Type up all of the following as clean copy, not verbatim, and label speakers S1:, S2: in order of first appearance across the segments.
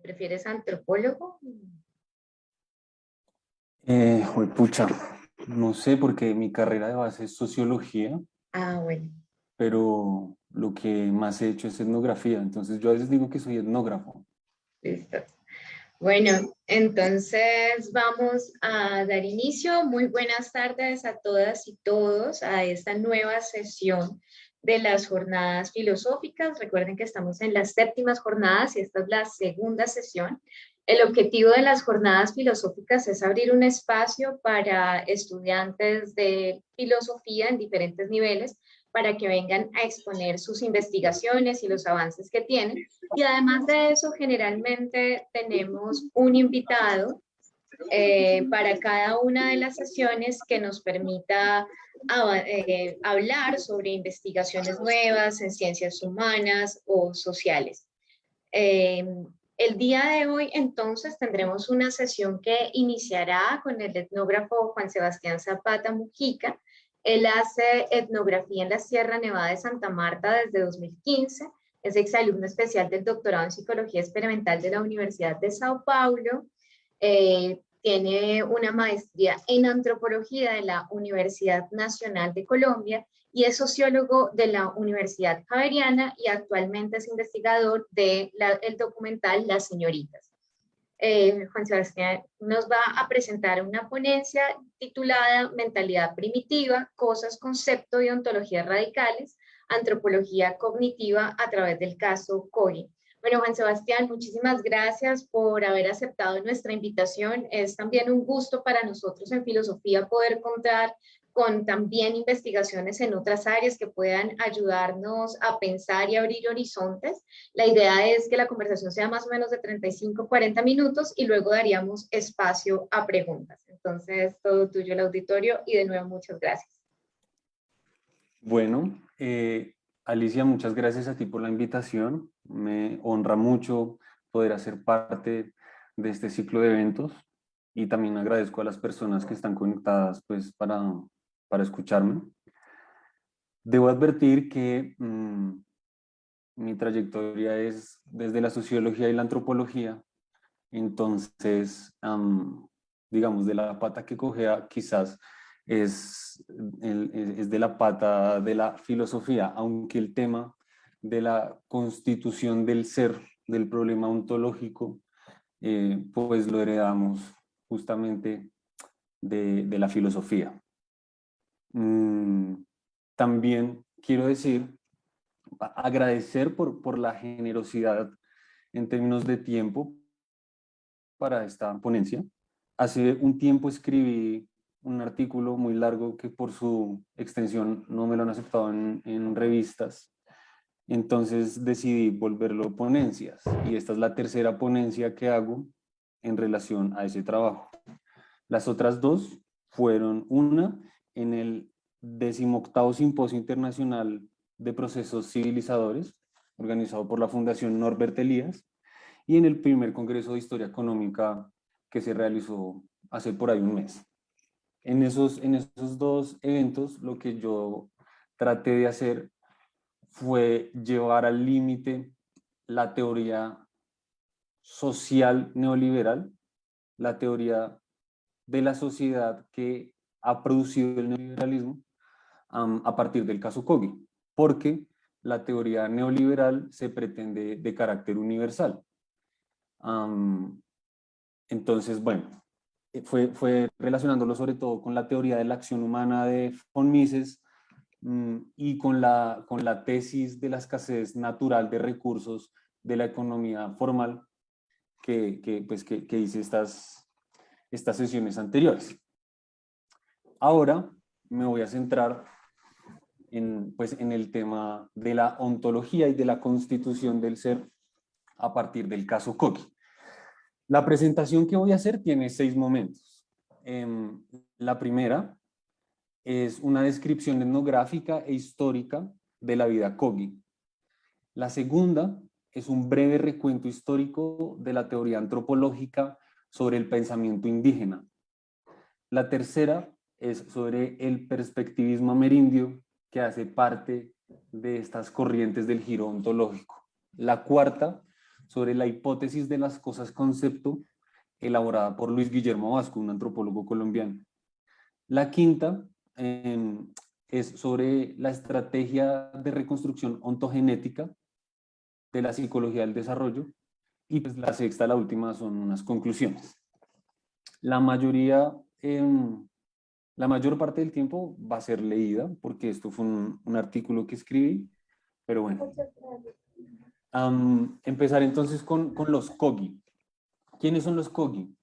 S1: ¿Prefieres antropólogo?
S2: Pucha, no sé porque mi carrera de base es sociología,
S1: Ah, bueno,
S2: pero lo que más he hecho es etnografía, entonces yo a veces digo que soy etnógrafo.
S1: listo. Bueno, entonces vamos a dar inicio. Muy buenas tardes a todas y todos a esta nueva sesión de las jornadas filosóficas. Recuerden que estamos en las séptimas jornadas y esta es la segunda sesión. El objetivo de las jornadas filosóficas es abrir un espacio para estudiantes de filosofía en diferentes niveles para que vengan a exponer sus investigaciones y los avances que tienen. Y además de eso, generalmente tenemos un invitado para cada una de las sesiones que nos permita hablar sobre investigaciones nuevas en ciencias humanas o sociales. Eh, el día de hoy, entonces, tendremos una sesión que iniciará con el etnógrafo Juan Sebastián Zapata Mujica. Él hace etnografía en la Sierra Nevada de Santa Marta desde 2015. Es exalumno especial del doctorado en Psicología Experimental de la Universidad de Sao Paulo. Tiene una maestría en antropología de la Universidad Nacional de Colombia y es sociólogo de la Universidad Javeriana y actualmente es investigador del documental Las Señoritas. Juan Sebastián nos va a presentar una ponencia titulada Mentalidad Primitiva, Cosas, Concepto y Ontologías Radicales, Antropología Cognitiva a través del caso COGI. Bueno, Juan Sebastián, muchísimas gracias por haber aceptado nuestra invitación. Es también un gusto para nosotros en filosofía poder contar con también investigaciones en otras áreas que puedan ayudarnos a pensar y abrir horizontes. La idea es que la conversación sea más o menos de 35, 40 minutos y luego daríamos espacio a preguntas. Entonces, todo tuyo el auditorio y de nuevo muchas gracias.
S2: Bueno, Alicia, muchas gracias a ti por la invitación. Me honra mucho poder hacer parte de este ciclo de eventos y también agradezco a las personas que están conectadas pues, para escucharme. Debo advertir que mi trayectoria es desde la sociología y la antropología, entonces, digamos, de la pata que cojea quizás es, es de la pata de la filosofía, aunque el tema de la constitución del ser, del problema ontológico, pues lo heredamos justamente de la filosofía. También quiero decir, agradecer por la generosidad en términos de tiempo para esta ponencia. Hace un tiempo escribí un artículo muy largo que por su extensión no me lo han aceptado en revistas. Entonces decidí volverlo ponencias y esta es la tercera ponencia que hago en relación a ese trabajo. Las otras dos fueron una en el 18º Simposio Internacional de Procesos Civilizadores, organizado por la Fundación Norbert Elias, y en el primer Congreso de Historia Económica que se realizó hace por ahí un mes. En esos dos eventos lo que yo traté de hacer fue llevar al límite la teoría social neoliberal, la teoría de la sociedad que ha producido el neoliberalismo a partir del caso Kogi, porque la teoría neoliberal se pretende de carácter universal. Entonces, bueno, fue relacionándolo sobre todo con la teoría de la acción humana de von Mises y con la tesis de la escasez natural de recursos de la economía formal que hice estas sesiones anteriores. Ahora me voy a centrar en el tema de la ontología y de la constitución del ser a partir del caso Kogi. La presentación que voy a hacer tiene 6 momentos. La primera es una descripción etnográfica e histórica de la vida Kogi. La segunda es un breve recuento histórico de la teoría antropológica sobre el pensamiento indígena. La tercera es sobre el perspectivismo amerindio, que hace parte de estas corrientes del giro ontológico. La cuarta sobre la hipótesis de las cosas concepto elaborada por Luis Guillermo Vasco, un antropólogo colombiano. La quinta es sobre la estrategia de reconstrucción ontogenética de la psicología del desarrollo. Y pues la sexta, la última, son unas conclusiones. La mayoría, la mayor parte del tiempo va a ser leída, porque esto fue un artículo que escribí, pero bueno. Empezar entonces con los Kogi. ¿Quiénes son los Kogi?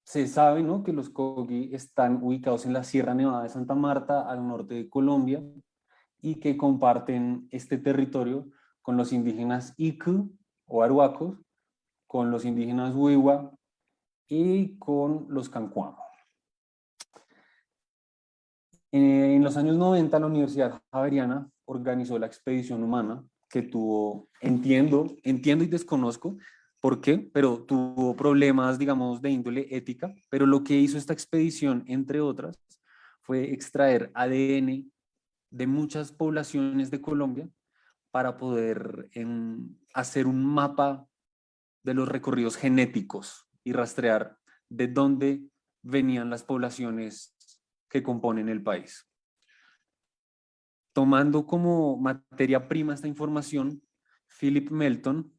S2: Se sabe, ¿no?, que los Kogi están ubicados en la Sierra Nevada de Santa Marta, al norte de Colombia, y que comparten este territorio con los indígenas Iku o Arhuacos, con los indígenas Wiwa y con los Cancuamo. En los años 90, la Universidad Javeriana organizó la expedición humana que tuvo, entiendo y desconozco por qué, pero tuvo problemas, digamos, de índole ética, pero lo que hizo esta expedición, entre otras, fue extraer ADN de muchas poblaciones de Colombia para poder hacer un mapa de los recorridos genéticos y rastrear de dónde venían las poblaciones que componen el país. Tomando como materia prima esta información, Philip Melton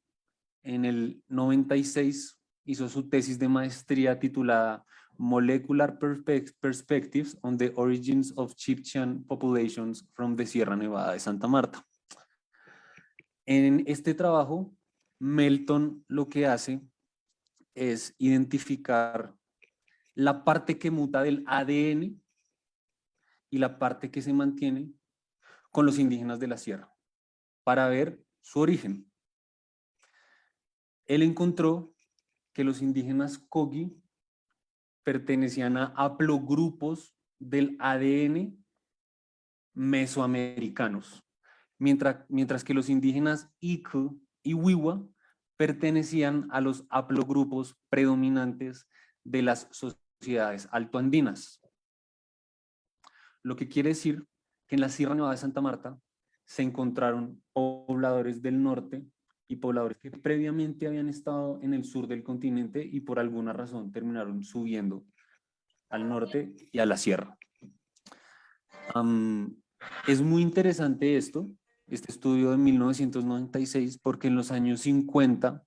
S2: en el 96 hizo su tesis de maestría titulada Molecular Perspectives on the Origins of Chibchan Populations from the Sierra Nevada de Santa Marta. En este trabajo, Melton lo que hace es identificar la parte que muta del ADN y la parte que se mantiene con los indígenas de la sierra para ver su origen. Él encontró que los indígenas Kogi pertenecían a haplogrupos del ADN mesoamericanos, mientras que los indígenas Iku y Wiwa pertenecían a los haplogrupos predominantes de las sociedades altoandinas. Lo que quiere decir que en la Sierra Nevada de Santa Marta se encontraron pobladores del norte y pobladores que previamente habían estado en el sur del continente y por alguna razón terminaron subiendo al norte y a la sierra. Es muy interesante este estudio de 1996, porque en los años 50,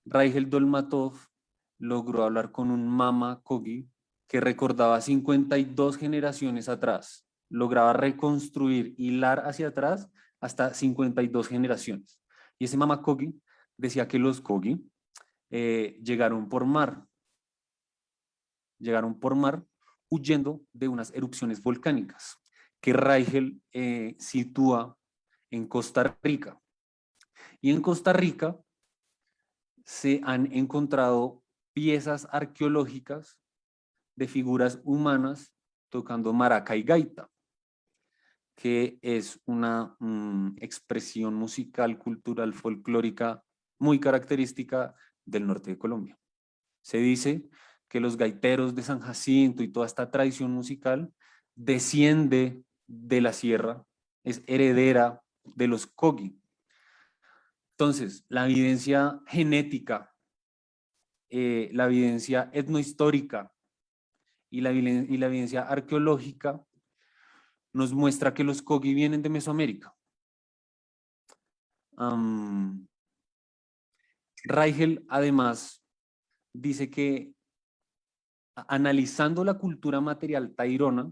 S2: Raigel Dolmatov logró hablar con un Mama Kogi que recordaba 52 generaciones atrás. Lograba reconstruir, hilar hacia atrás hasta 52 generaciones. Y ese Mama Kogi decía que los Kogi llegaron por mar huyendo de unas erupciones volcánicas que Raigel sitúa en Costa Rica. Y en Costa Rica se han encontrado piezas arqueológicas de figuras humanas tocando maraca y gaita, que es una expresión musical, cultural, folclórica muy característica del norte de Colombia. Se dice que los gaiteros de San Jacinto y toda esta tradición musical desciende de la sierra, es heredera de los Kogi. Entonces, la evidencia genética, la evidencia etnohistórica y la evidencia arqueológica nos muestra que los Kogi vienen de Mesoamérica. Raigel además dice que analizando la cultura material tairona,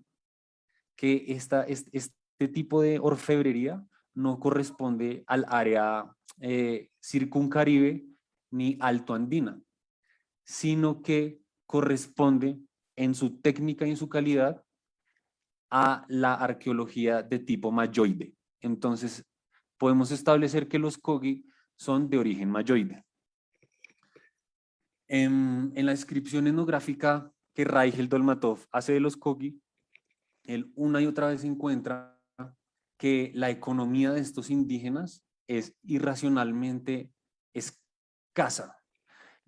S2: que este tipo de orfebrería no corresponde al área circuncaribe ni altoandina, sino que corresponde en su técnica y en su calidad a la arqueología de tipo mayoide. Entonces, podemos establecer que los Kogi son de origen mayoide. En la descripción etnográfica que Raigel Dolmatov hace de los Kogi, él una y otra vez encuentra que la economía de estos indígenas es irracionalmente escasa,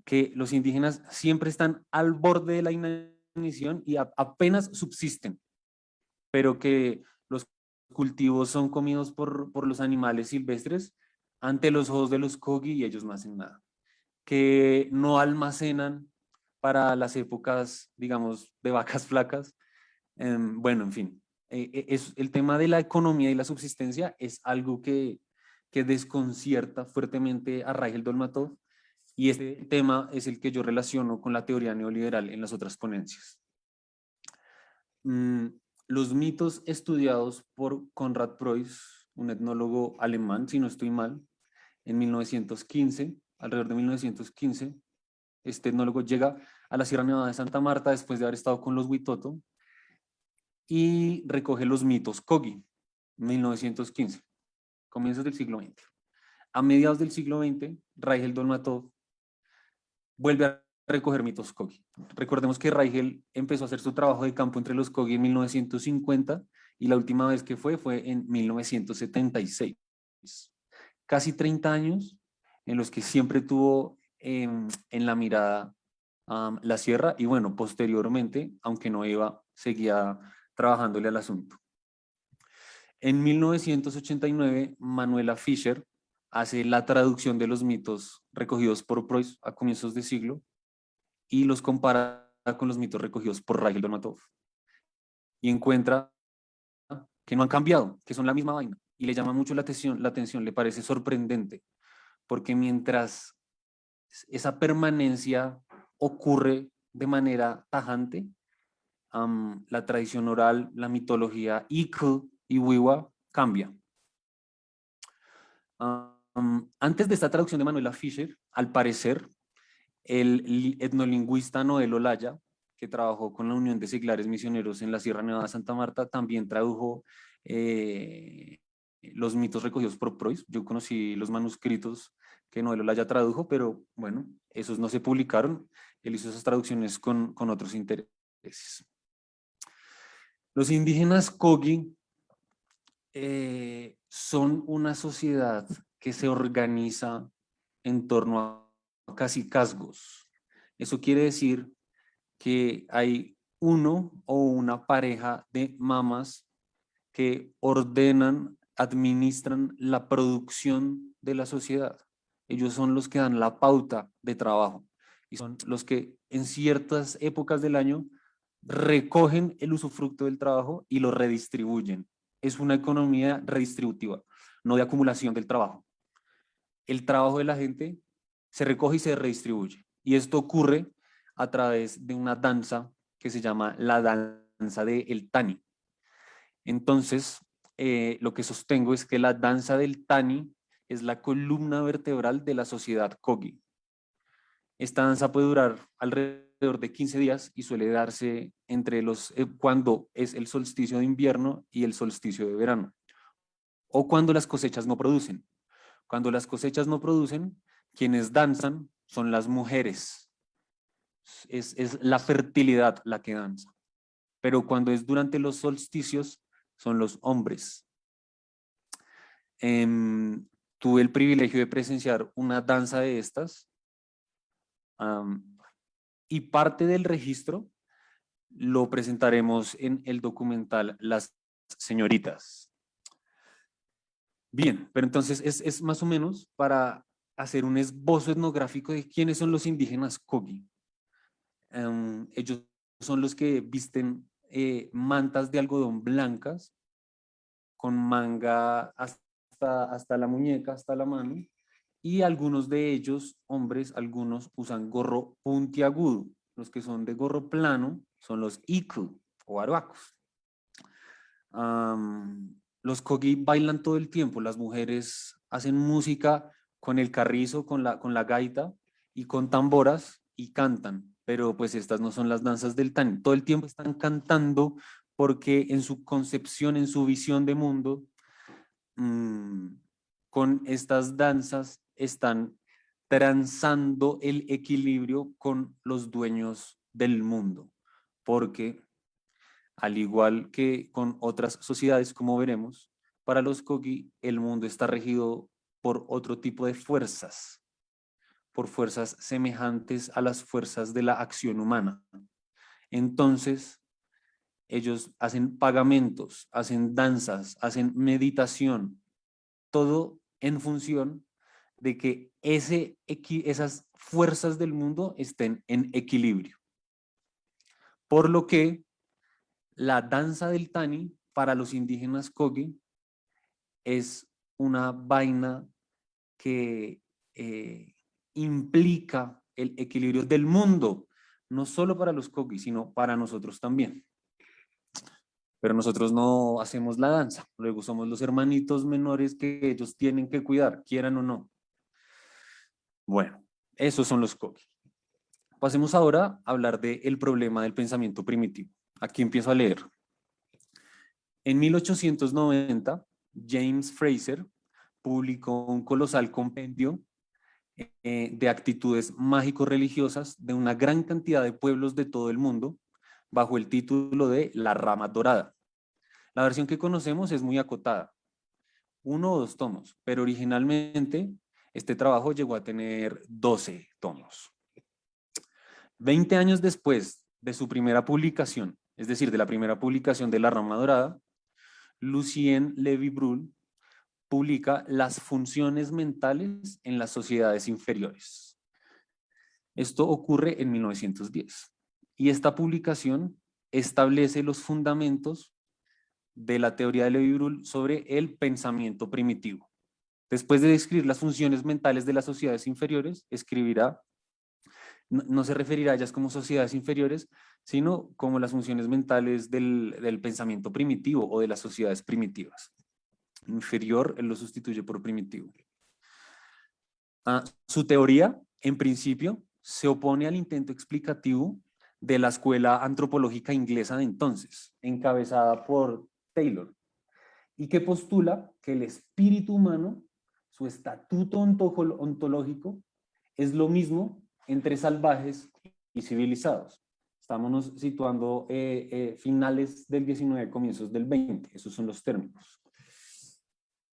S2: que los indígenas siempre están al borde de la inanición y apenas subsisten, pero que los cultivos son comidos por los animales silvestres ante los ojos de los Kogi y ellos no hacen nada, que no almacenan para las épocas, digamos, de vacas flacas. Bueno, en fin, es, el tema de la economía y la subsistencia es algo que desconcierta fuertemente a Raigel Dolmatov, y este tema es el que yo relaciono con la teoría neoliberal en las otras ponencias. Los mitos estudiados por Konrad Preuss, un etnólogo alemán, si no estoy mal, en 1915, alrededor de 1915, este etnólogo llega a la Sierra Nevada de Santa Marta después de haber estado con los Huitoto y recoge los mitos Kogi, 1915, comienzos del siglo XX. A mediados del siglo XX, Raigel Dolmatov vuelve a recoger mitos Kogi. Recordemos que Raigel empezó a hacer su trabajo de campo entre los Kogi en 1950 y la última vez que fue en 1976. Casi 30 años en los que siempre tuvo en la mirada la sierra y bueno, posteriormente, aunque no iba, seguía trabajándole al asunto. En 1989, Manuela Fischer hace la traducción de los mitos recogidos por Preuss a comienzos de siglo y los compara con los mitos recogidos por Raigel Dolmatov y encuentra que no han cambiado, que son la misma vaina, y le llama mucho la atención, le parece sorprendente, porque mientras esa permanencia ocurre de manera tajante, la tradición oral, la mitología Ikl y Wiwa cambia. Antes de esta traducción de Manuela Fischer, al parecer, el etnolingüista Noel Olaya, que trabajó con la Unión de Seglares Misioneros en la Sierra Nevada de Santa Marta, también tradujo los mitos recogidos por Preuss. Yo conocí los manuscritos que Noel Olaya tradujo, pero bueno, esos no se publicaron. Él hizo esas traducciones con otros intereses. Los indígenas Kogi son una sociedad que se organiza en torno a cacicazgos. Eso quiere decir que hay uno o una pareja de mamas que ordenan, administran la producción de la sociedad. Ellos son los que dan la pauta de trabajo y son los que en ciertas épocas del año recogen el usufructo del trabajo y lo redistribuyen. Es una economía redistributiva, no de acumulación del trabajo. El trabajo de la gente se recoge y se redistribuye. Y esto ocurre a través de una danza que se llama la danza del Tani. Entonces, lo que sostengo es que la danza del Tani es la columna vertebral de la sociedad Kogi. Esta danza puede durar alrededor de 15 días y suele darse entre cuando es el solsticio de invierno y el solsticio de verano, o cuando las cosechas no producen. Cuando las cosechas no producen, quienes danzan son las mujeres. Es la fertilidad la que danza. Pero cuando es durante los solsticios, son los hombres. Tuve el privilegio de presenciar una danza de estas y parte del registro lo presentaremos en el documental Las Señoritas. Bien, pero entonces es más o menos para hacer un esbozo etnográfico de quiénes son los indígenas Kogi. Ellos son los que visten mantas de algodón blancas con manga hasta la muñeca, hasta la mano, y algunos de ellos, hombres, algunos usan gorro puntiagudo. Los que son de gorro plano son los iku o aruacos. Los Kogi bailan todo el tiempo, las mujeres hacen música con el carrizo, con la gaita y con tamboras y cantan, pero pues estas no son las danzas del Tani. Todo el tiempo están cantando porque en su concepción, en su visión de mundo, con estas danzas están transando el equilibrio con los dueños del mundo, porque al igual que con otras sociedades, como veremos, para los Kogi el mundo está regido por otro tipo de fuerzas, por fuerzas semejantes a las fuerzas de la acción humana. Entonces, ellos hacen pagamentos, hacen danzas, hacen meditación, todo en función de que esas fuerzas del mundo estén en equilibrio. Por lo que la danza del Tani para los indígenas Kogi es una vaina que implica el equilibrio del mundo, no solo para los Kogi, sino para nosotros también. Pero nosotros no hacemos la danza, luego somos los hermanitos menores que ellos tienen que cuidar, quieran o no. Bueno, esos son los Kogi. Pasemos ahora a hablar del problema del pensamiento primitivo. Aquí empiezo a leer. En 1890, James Fraser publicó un colosal compendio de actitudes mágico-religiosas de una gran cantidad de pueblos de todo el mundo bajo el título de La Rama Dorada. La versión que conocemos es muy acotada, 1 o 2 tomos, pero originalmente este trabajo llegó a tener 12 tomos. 20 años después de su primera publicación, es decir, de la primera publicación de La Rama Dorada, Lucien Levy-Bruhl publica Las funciones mentales en las sociedades inferiores. Esto ocurre en 1910 y esta publicación establece los fundamentos de la teoría de Levy-Bruhl sobre el pensamiento primitivo. Después de describir las funciones mentales de las sociedades inferiores, escribirá, no se referirá a ellas como sociedades inferiores, sino como las funciones mentales del pensamiento primitivo o de las sociedades primitivas. Inferior, él lo sustituye por primitivo. Su teoría, en principio, se opone al intento explicativo de la escuela antropológica inglesa de entonces, encabezada por Taylor, y que postula que el espíritu humano, su estatuto ontológico, es lo mismo entre salvajes y civilizados. Estamos situando finales del 19, comienzos del 20, esos son los términos.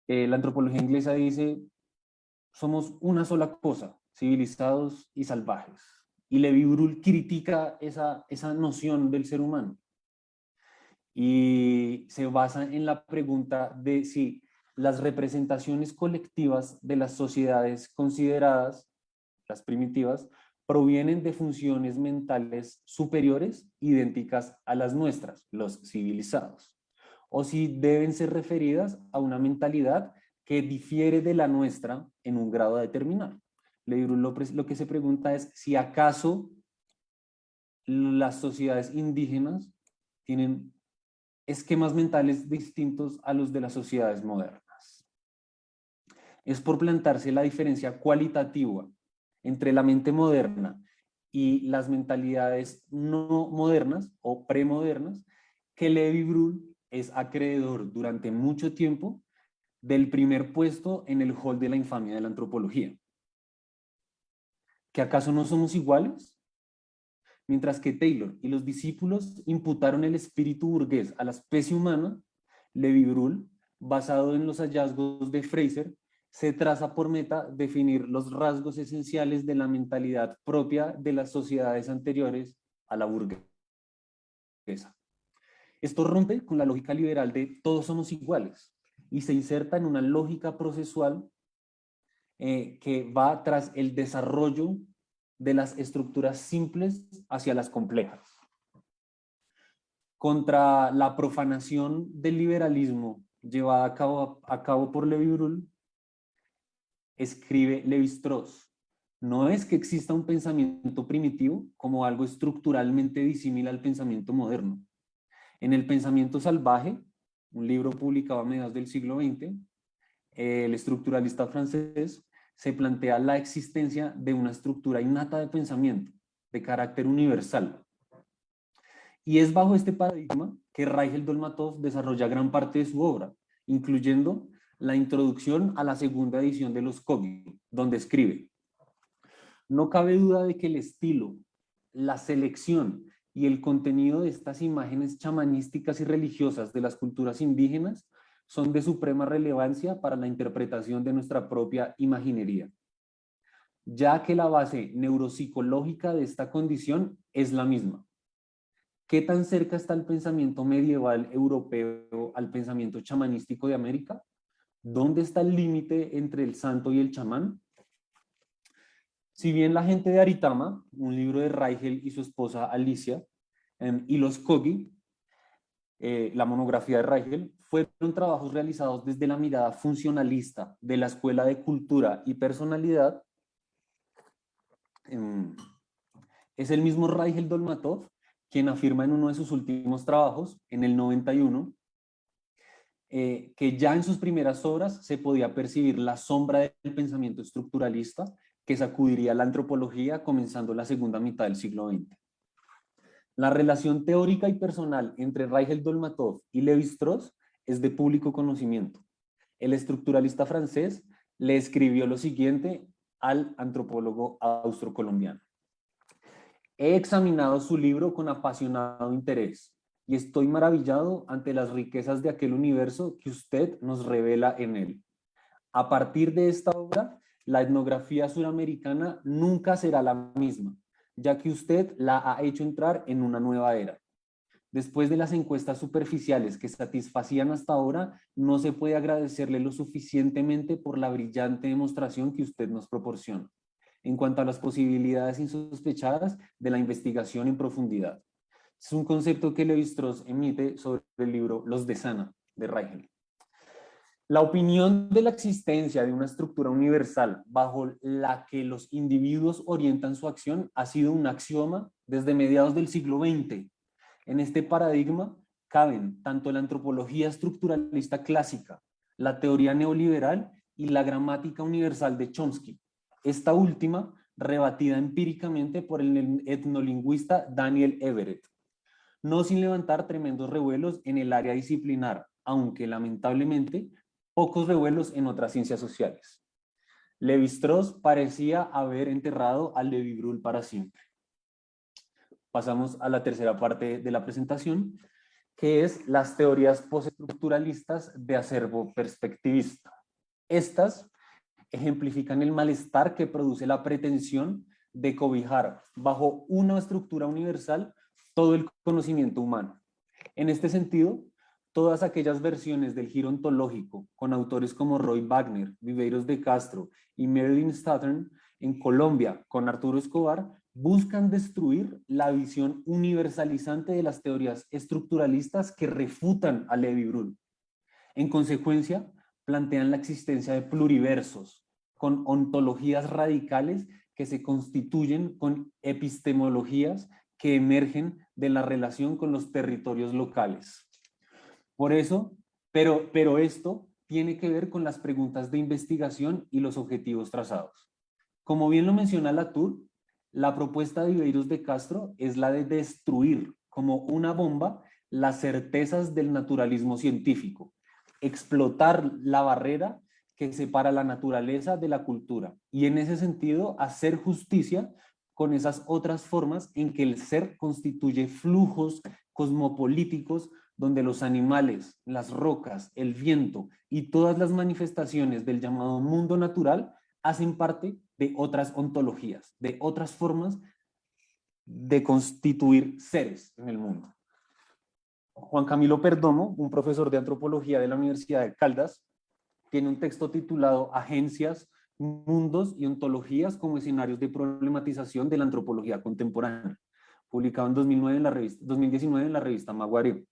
S2: La antropología inglesa dice, somos una sola cosa, civilizados y salvajes. Y Levy-Bruhl critica esa noción del ser humano. Y se basa en la pregunta de si las representaciones colectivas de las sociedades consideradas, las primitivas, provienen de funciones mentales superiores idénticas a las nuestras, los civilizados, o si deben ser referidas a una mentalidad que difiere de la nuestra en un grado determinado. Lo que se pregunta es si acaso las sociedades indígenas tienen esquemas mentales distintos a los de las sociedades modernas. Es por plantarse la diferencia cualitativa entre la mente moderna y las mentalidades no modernas o premodernas que Levy-Bruhl es acreedor durante mucho tiempo del primer puesto en el hall de la infamia de la antropología. ¿Que acaso no somos iguales? Mientras que Taylor y los discípulos imputaron el espíritu burgués a la especie humana, Levy-Bruhl, basado en los hallazgos de Fraser, se traza por meta definir los rasgos esenciales de la mentalidad propia de las sociedades anteriores a la burguesa. Esto rompe con la lógica liberal de todos somos iguales y se inserta en una lógica procesual que va tras el desarrollo de las estructuras simples hacia las complejas. Contra la profanación del liberalismo llevada a cabo por Levy-Bruhl, escribe Lévi-Strauss, no es que exista un pensamiento primitivo como algo estructuralmente disímil al pensamiento moderno. En el pensamiento salvaje, un libro publicado a mediados del siglo XX, el estructuralista francés se plantea la existencia de una estructura innata de pensamiento, de carácter universal. Y es bajo este paradigma que Reichel Dolmatov desarrolla gran parte de su obra, incluyendo la introducción a la segunda edición de los Kogi, donde escribe: no cabe duda de que el estilo, la selección y el contenido de estas imágenes chamanísticas y religiosas de las culturas indígenas son de suprema relevancia para la interpretación de nuestra propia imaginería, ya que la base neuropsicológica de esta condición es la misma. ¿Qué tan cerca está el pensamiento medieval europeo al pensamiento chamanístico de América? ¿Dónde está el límite entre el santo y el chamán? Si bien La gente de Aritama, un libro de Raigel y su esposa Alicia, y Los Kogi, la monografía de Raigel, fueron trabajos realizados desde la mirada funcionalista de la Escuela de Cultura y Personalidad, es el mismo Raigel Dolmatov quien afirma en uno de sus últimos trabajos, en el 91, que ya en sus primeras obras se podía percibir la sombra del pensamiento estructuralista que sacudiría la antropología comenzando la segunda mitad del siglo XX. La relación teórica y personal entre Raigel Dolmatov y Lévi-Strauss es de público conocimiento. El estructuralista francés le escribió lo siguiente al antropólogo austrocolombiano: he examinado su libro con apasionado interés y estoy maravillado ante las riquezas de aquel universo que usted nos revela en él. A partir de esta obra, la etnografía suramericana nunca será la misma, ya que usted la ha hecho entrar en una nueva era. Después de las encuestas superficiales que satisfacían hasta ahora, no se puede agradecerle lo suficientemente por la brillante demostración que usted nos proporciona en cuanto a las posibilidades insospechadas de la investigación en profundidad. Es un concepto que Lévi-Strauss emite sobre el libro Los de Sana, de Raigel. La opinión de la existencia de una estructura universal bajo la que los individuos orientan su acción ha sido un axioma desde mediados del siglo XX. En este paradigma caben tanto la antropología estructuralista clásica, la teoría neoliberal y la gramática universal de Chomsky. Esta última rebatida empíricamente por el etnolingüista Daniel Everett, no sin levantar tremendos revuelos en el área disciplinar, aunque lamentablemente pocos revuelos en otras ciencias sociales. Lévi-Strauss parecía haber enterrado a Lévi-Brühl para siempre. Pasamos a la tercera parte de la presentación, que es las teorías postestructuralistas de acervo perspectivista. Estas ejemplifican el malestar que produce la pretensión de cobijar bajo una estructura universal todo el conocimiento humano. En este sentido, todas aquellas versiones del giro ontológico con autores como Roy Wagner, Viveiros de Castro y Marilyn Stathern en Colombia con Arturo Escobar buscan destruir la visión universalizante de las teorías estructuralistas que refutan a Lévi-Brühl. En consecuencia, plantean la existencia de pluriversos con ontologías radicales que se constituyen con epistemologías que emergen de la relación con los territorios locales. Por eso, pero esto tiene que ver con las preguntas de investigación y los objetivos trazados. Como bien lo menciona Latour, la propuesta de Viveiros de Castro es la de destruir como una bomba las certezas del naturalismo científico, explotar la barrera que separa la naturaleza de la cultura y en ese sentido hacer justicia con esas otras formas en que el ser constituye flujos cosmopolíticos donde los animales, las rocas, el viento y todas las manifestaciones del llamado mundo natural hacen parte de otras ontologías, de otras formas de constituir seres en el mundo. Juan Camilo Perdomo, un profesor de antropología de la Universidad de Caldas, tiene un texto titulado Agencias, mundos y ontologías como escenarios de problematización de la antropología contemporánea, publicado en 2019 en la revista Maguari.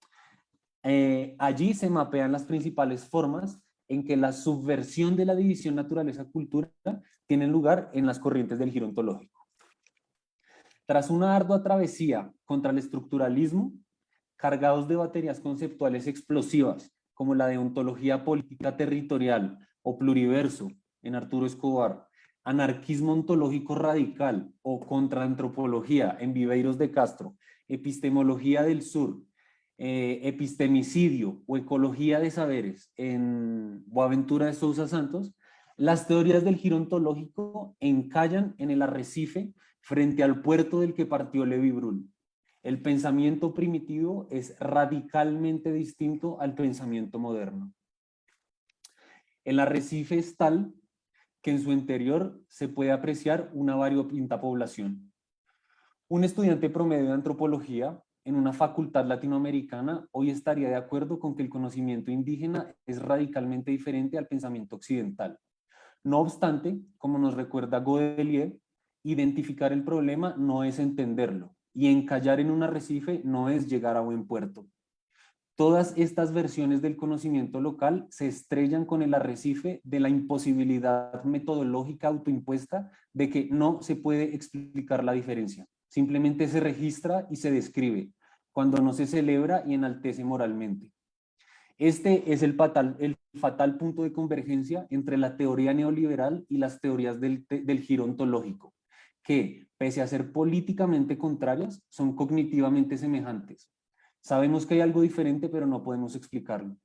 S2: Allí se mapean las principales formas en que la subversión de la división naturaleza-cultura tiene lugar en las corrientes del giro ontológico. Tras una ardua travesía contra el estructuralismo, cargados de baterías conceptuales explosivas, como la de ontología política territorial o pluriverso en Arturo Escobar, anarquismo ontológico radical o contraantropología en Viveiros de Castro, epistemología del sur, epistemicidio o ecología de saberes en Boaventura de Sousa Santos, las teorías del giro ontológico encallan en el arrecife frente al puerto del que partió Lévi-Brühl. El pensamiento primitivo es radicalmente distinto al pensamiento moderno. El arrecife es tal que en su interior se puede apreciar una variopinta población. Un estudiante promedio de antropología en una facultad latinoamericana hoy estaría de acuerdo con que el conocimiento indígena es radicalmente diferente al pensamiento occidental. No obstante, como nos recuerda Godelier, Identificar el problema no es entenderlo, y encallar en un arrecife no es llegar a buen puerto. Todas estas versiones del conocimiento local se estrellan con el arrecife de la imposibilidad metodológica autoimpuesta de que no se puede explicar la diferencia. Simplemente se registra y se describe, cuando no se celebra y enaltece moralmente. Este es el fatal punto de convergencia entre la teoría neoliberal y las teorías del giro ontológico, que, pese a ser políticamente contrarias, son cognitivamente semejantes. Sabemos que hay algo diferente, pero no podemos explicarlo.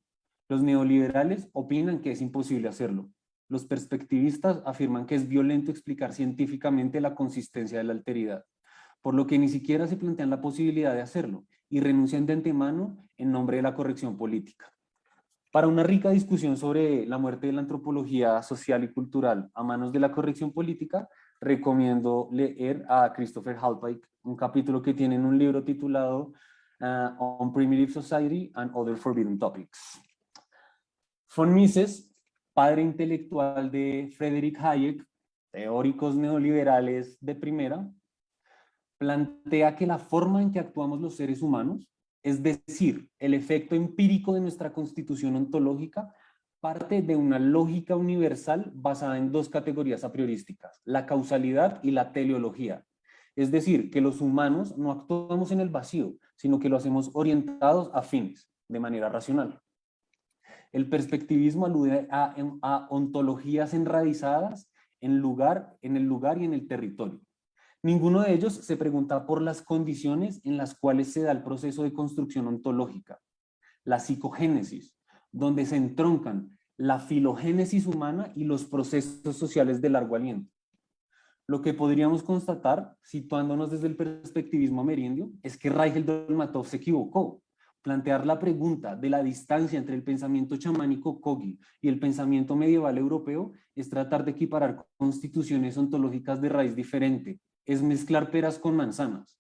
S2: Los neoliberales opinan que es imposible hacerlo. Los perspectivistas afirman que es violento explicar científicamente la consistencia de la alteridad, por lo que ni siquiera se plantean la posibilidad de hacerlo y renuncian de antemano en nombre de la corrección política. Para una rica discusión sobre la muerte de la antropología social y cultural a manos de la corrección política, recomiendo leer a Christopher Halpike, un capítulo que tiene en un libro titulado On Primitive Society and Other Forbidden Topics. Von Mises, padre intelectual de Friedrich Hayek, teóricos neoliberales de primera, plantea que la forma en que actuamos los seres humanos, es decir, el efecto empírico de nuestra constitución ontológica, parte de una lógica universal basada en dos categorías a priorísticas, la causalidad y la teleología. Es decir, que los humanos no actuamos en el vacío, sino que lo hacemos orientados a fines, de manera racional. El perspectivismo alude a ontologías enraizadas en el lugar y en el territorio. Ninguno de ellos se pregunta por las condiciones en las cuales se da el proceso de construcción ontológica, la psicogénesis, donde se entroncan la filogénesis humana y los procesos sociales de largo aliento. Lo que podríamos constatar, situándonos desde el perspectivismo amerindio, es que Raigel Dolmatov se equivocó. Plantear la pregunta de la distancia entre el pensamiento chamánico Kogi y el pensamiento medieval europeo es tratar de equiparar constituciones ontológicas de raíz diferente, es mezclar peras con manzanas.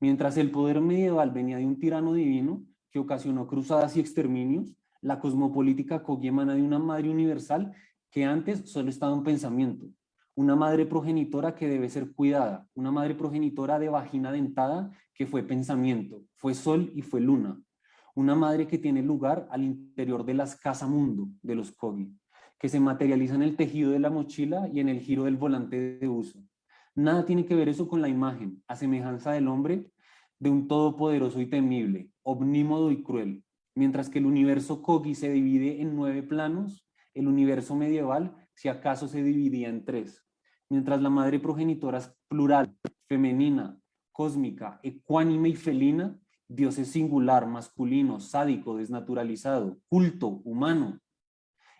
S2: Mientras el poder medieval venía de un tirano divino que ocasionó cruzadas y exterminios, la cosmopolítica Kogi emana de una madre universal que antes solo estaba en pensamiento, una madre progenitora que debe ser cuidada, una madre progenitora de vagina dentada que fue pensamiento, fue sol y fue luna, una madre que tiene lugar al interior de las casa mundo de los Kogi, que se materializa en el tejido de la mochila y en el giro del volante de uso. Nada tiene que ver eso con la imagen, a semejanza del hombre, de un todopoderoso y temible, omnímodo y cruel. Mientras que el universo Kogi se divide en 9 planos, el universo medieval, si acaso, se dividía en 3. Mientras la madre progenitora es plural, femenina, cósmica, ecuánime y felina, Dios es singular, masculino, sádico, desnaturalizado, culto, humano.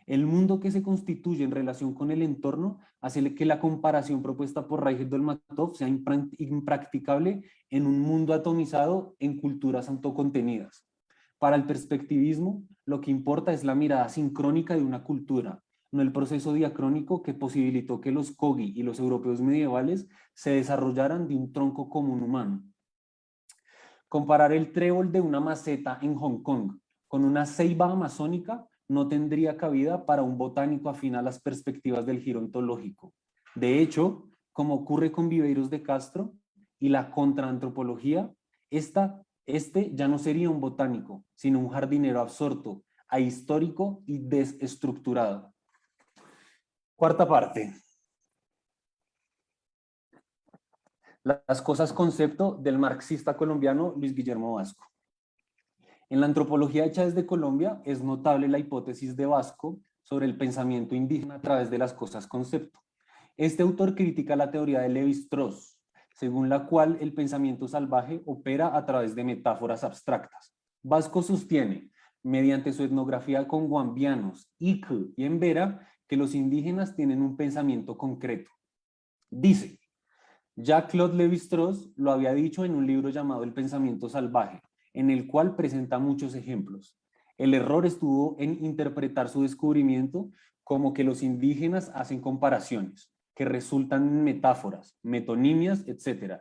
S2: El mundo que se constituye en relación con el entorno hace que la comparación propuesta por Raigel Dolmatov sea impracticable en un mundo atomizado en culturas autocontenidas. Para el perspectivismo, lo que importa es la mirada sincrónica de una cultura, no el proceso diacrónico que posibilitó que los Kogi y los europeos medievales se desarrollaran de un tronco común humano. Comparar el trébol de una maceta en Hong Kong con una ceiba amazónica no tendría cabida para un botánico afín a las perspectivas del giro ontológico. De hecho, como ocurre con Viveiros de Castro y la contraantropología, este ya no sería un botánico, sino un jardinero absorto, ahistórico y desestructurado. Cuarta parte. Las cosas concepto del marxista colombiano Luis Guillermo Vasco. En la antropología hecha desde Colombia es notable la hipótesis de Vasco sobre el pensamiento indígena a través de las cosas concepto. Este autor critica la teoría de Lévi-Strauss, según la cual el pensamiento salvaje opera a través de metáforas abstractas. Vasco sostiene, mediante su etnografía con guambianos, Iku y Embera, que los indígenas tienen un pensamiento concreto. Dice, Jacques-Claude Lévi-Strauss lo había dicho en un libro llamado El pensamiento salvaje, en el cual presenta muchos ejemplos. El error estuvo en interpretar su descubrimiento como que los indígenas hacen comparaciones, que resultan en metáforas, metonimias, etc.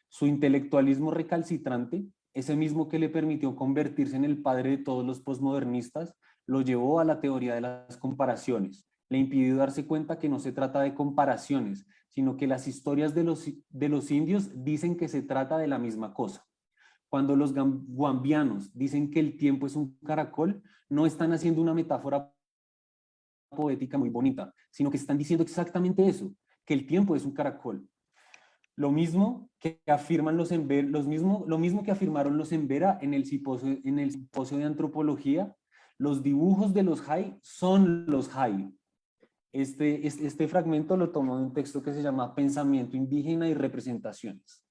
S2: Su intelectualismo recalcitrante, ese mismo que le permitió convertirse en el padre de todos los posmodernistas, lo llevó a la teoría de las comparaciones. Le impidió darse cuenta que no se trata de comparaciones, sino que las historias de los indios dicen que se trata de la misma cosa. Cuando los guambianos dicen que el tiempo es un caracol, no están haciendo una metáfora poética muy bonita, sino que están diciendo exactamente eso, que el tiempo es un caracol. Lo mismo que afirman lo mismo que afirmaron los Embera en el simposio de antropología, los dibujos de los Jai son los Jai. Este fragmento lo tomó de un texto que se llama Pensamiento indígena y representaciones.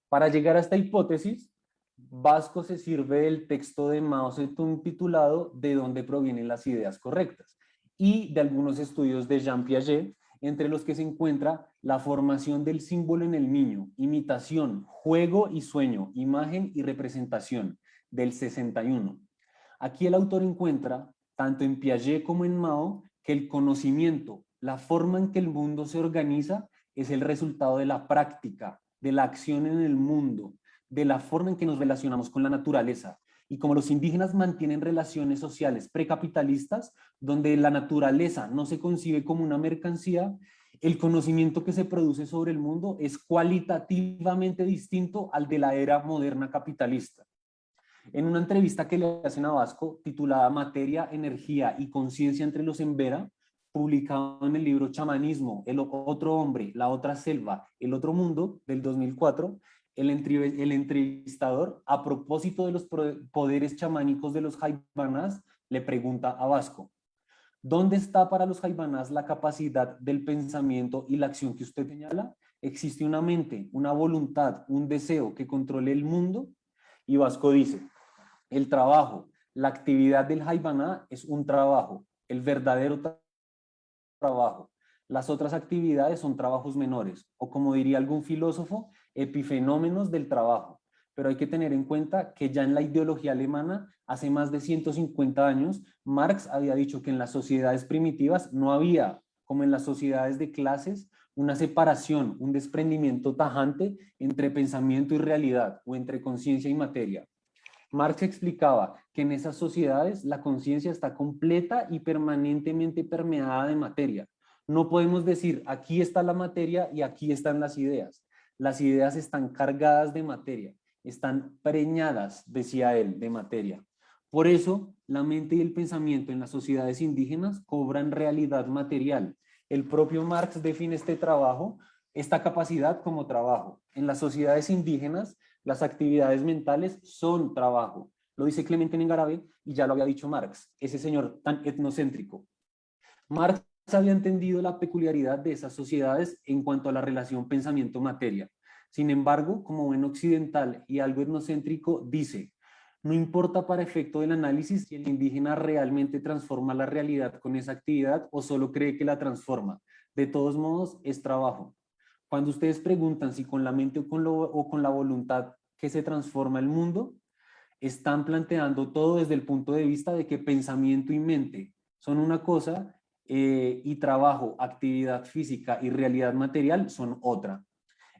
S2: Para llegar a esta hipótesis, Vasco se sirve del texto de Mao Zedong titulado ¿De dónde provienen las ideas correctas? Y de algunos estudios de Jean Piaget, entre los que se encuentra la formación del símbolo en el niño, imitación, juego y sueño, imagen y representación, del 61. Aquí el autor encuentra, tanto en Piaget como en Mao, que el conocimiento, la forma en que el mundo se organiza, es el resultado de la práctica, de la acción en el mundo, de la forma en que nos relacionamos con la naturaleza. Y como los indígenas mantienen relaciones sociales precapitalistas, donde la naturaleza no se concibe como una mercancía, el conocimiento que se produce sobre el mundo es cualitativamente distinto al de la era moderna capitalista. En una entrevista que le hacen a Vasco, titulada Materia, Energía y Conciencia entre los Embera, publicado en el libro Chamanismo, El otro hombre, la otra selva, el otro mundo, del 2004, el entrevistador, a propósito de los poderes chamánicos de los jaibanás, le pregunta a Vasco: ¿dónde está para los jaibanás la capacidad del pensamiento y la acción que usted señala? ¿Existe una mente, una voluntad, un deseo que controle el mundo? Y Vasco dice: el trabajo, la actividad del jaibaná es un trabajo, el verdadero trabajo. Las otras actividades son trabajos menores, o como diría algún filósofo, epifenómenos del trabajo. Pero hay que tener en cuenta que ya en la ideología alemana, hace más de 150 años, Marx había dicho que en las sociedades primitivas no había, como en las sociedades de clases, una separación, un desprendimiento tajante entre pensamiento y realidad, o entre conciencia y materia. Marx explicaba que en esas sociedades la conciencia está completa y permanentemente permeada de materia. No podemos decir aquí está la materia y aquí están las ideas. Las ideas están cargadas de materia, están preñadas, decía él, de materia. Por eso, la mente y el pensamiento en las sociedades indígenas cobran realidad material. El propio Marx define este trabajo, esta capacidad como trabajo. En las sociedades indígenas, las actividades mentales son trabajo. Lo dice Clemente Nengarabe y ya lo había dicho Marx, ese señor tan etnocéntrico. Marx había entendido la peculiaridad de esas sociedades en cuanto a la relación pensamiento-materia. Sin embargo, como buen occidental y algo etnocéntrico, dice: no importa para efecto del análisis si el indígena realmente transforma la realidad con esa actividad o solo cree que la transforma. De todos modos, es trabajo. Cuando ustedes preguntan si con la mente o con la voluntad que se transforma el mundo, están planteando todo desde el punto de vista de que pensamiento y mente son una cosa y trabajo, actividad física y realidad material son otra.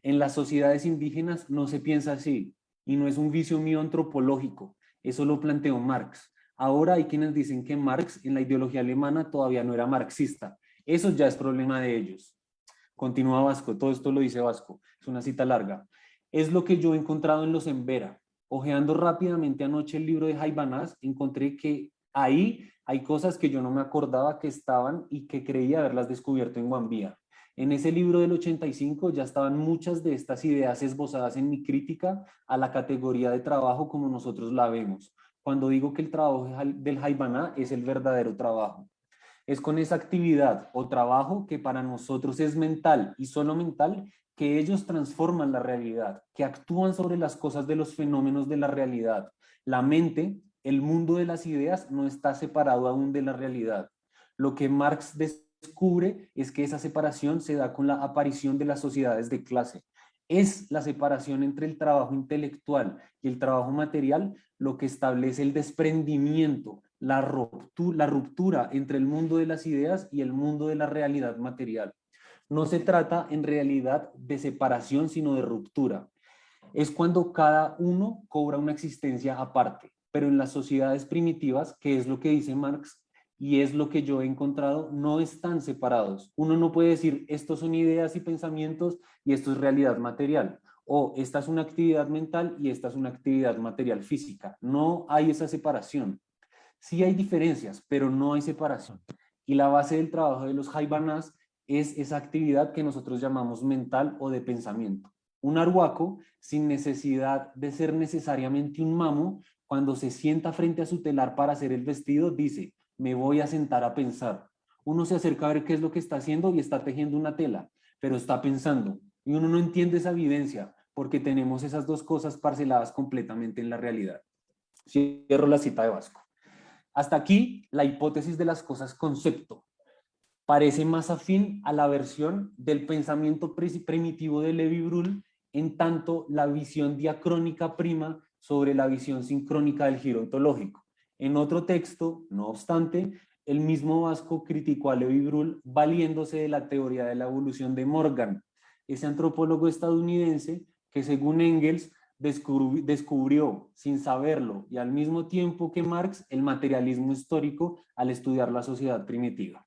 S2: En las sociedades indígenas no se piensa así y no es un vicio mío antropológico, eso lo planteó Marx. Ahora hay quienes dicen que Marx en la ideología alemana todavía no era marxista, eso ya es problema de ellos. Continúa Vasco, todo esto lo dice Vasco, es una cita larga. Es lo que yo he encontrado en los Embera. Ojeando rápidamente anoche el libro de Jaibanás, encontré que ahí hay cosas que yo no me acordaba que estaban y que creía haberlas descubierto en Guambía. En ese libro del 85 ya estaban muchas de estas ideas esbozadas en mi crítica a la categoría de trabajo como nosotros la vemos. Cuando digo que el trabajo del Jaibaná es el verdadero trabajo. Es con esa actividad o trabajo que para nosotros es mental y solo mental que ellos transforman la realidad, que actúan sobre las cosas de los fenómenos de la realidad. La mente, el mundo de las ideas, no está separado aún de la realidad. Lo que Marx descubre es que esa separación se da con la aparición de las sociedades de clase. Es la separación entre el trabajo intelectual y el trabajo material lo que establece el desprendimiento, la ruptura entre el mundo de las ideas y el mundo de la realidad material. No se trata en realidad de separación, sino de ruptura. Es cuando cada uno cobra una existencia aparte, pero en las sociedades primitivas, que es lo que dice Marx, y es lo que yo he encontrado, no están separados. Uno no puede decir, estos son ideas y pensamientos y esto es realidad material, o esta es una actividad mental y esta es una actividad material física. No hay esa separación. Sí hay diferencias, pero no hay separación. Y la base del trabajo de los Jaibanas es esa actividad que nosotros llamamos mental o de pensamiento. Un arhuaco, sin necesidad de ser necesariamente un mamo, cuando se sienta frente a su telar para hacer el vestido, dice, me voy a sentar a pensar. Uno se acerca a ver qué es lo que está haciendo y está tejiendo una tela, pero está pensando. Y uno no entiende esa evidencia porque tenemos esas dos cosas parceladas completamente en la realidad. Cierro la cita de Vasco. Hasta aquí, la hipótesis de las cosas concepto. Parece más afín a la versión del pensamiento primitivo de Levi-Bruhl, en tanto la visión diacrónica prima sobre la visión sincrónica del giro ontológico. En otro texto, no obstante, el mismo Vasco criticó a Levi-Bruhl valiéndose de la teoría de la evolución de Morgan, ese antropólogo estadounidense que, según Engels, descubrió sin saberlo y al mismo tiempo que Marx el materialismo histórico al estudiar la sociedad primitiva.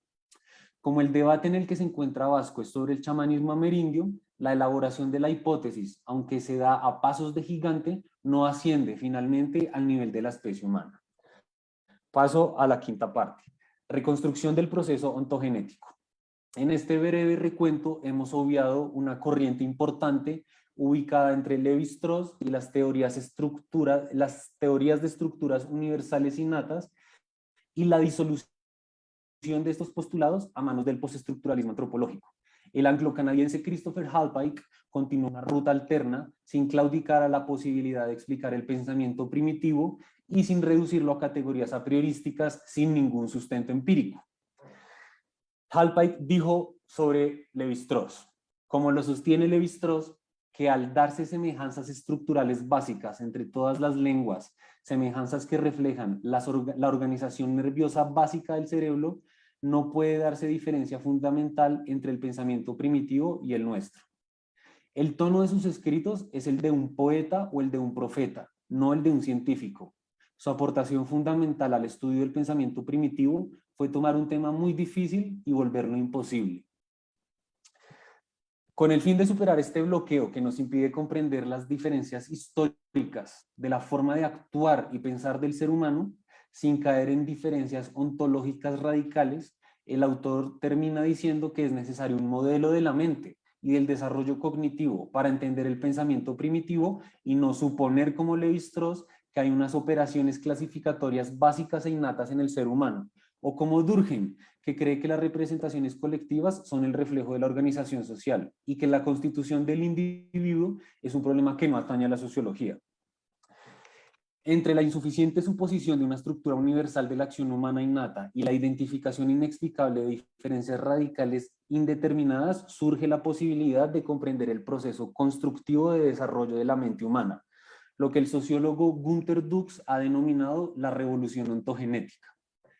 S2: Como el debate en el que se encuentra Vasco es sobre el chamanismo amerindio, la elaboración de la hipótesis, aunque se da a pasos de gigante, no asciende finalmente al nivel de la especie humana. Paso a la quinta parte. Reconstrucción del proceso ontogenético. En este breve recuento hemos obviado una corriente importante ubicada entre Levi-Strauss y las teorías de estructuras universales innatas y la disolución de estos postulados a manos del postestructuralismo antropológico. El anglo-canadiense Christopher Hallpike continuó una ruta alterna sin claudicar a la posibilidad de explicar el pensamiento primitivo y sin reducirlo a categorías a priorísticas sin ningún sustento empírico. Hallpike dijo sobre Levi-Strauss, como lo sostiene Levi-Strauss, que al darse semejanzas estructurales básicas entre todas las lenguas, semejanzas que reflejan la organización nerviosa básica del cerebro, no puede darse diferencia fundamental entre el pensamiento primitivo y el nuestro. El tono de sus escritos es el de un poeta o el de un profeta, no el de un científico. Su aportación fundamental al estudio del pensamiento primitivo fue tomar un tema muy difícil y volverlo imposible. Con el fin de superar este bloqueo que nos impide comprender las diferencias históricas de la forma de actuar y pensar del ser humano, sin caer en diferencias ontológicas radicales, el autor termina diciendo que es necesario un modelo de la mente y del desarrollo cognitivo para entender el pensamiento primitivo y no suponer, como Levi-Strauss, que hay unas operaciones clasificatorias básicas e innatas en el ser humano, o como Durkheim, que cree que las representaciones colectivas son el reflejo de la organización social y que la constitución del individuo es un problema que no atañe a la sociología. Entre la insuficiente suposición de una estructura universal de la acción humana innata y la identificación inexplicable de diferencias radicales indeterminadas, surge la posibilidad de comprender el proceso constructivo de desarrollo de la mente humana, lo que el sociólogo Günter Dux ha denominado la revolución ontogenética.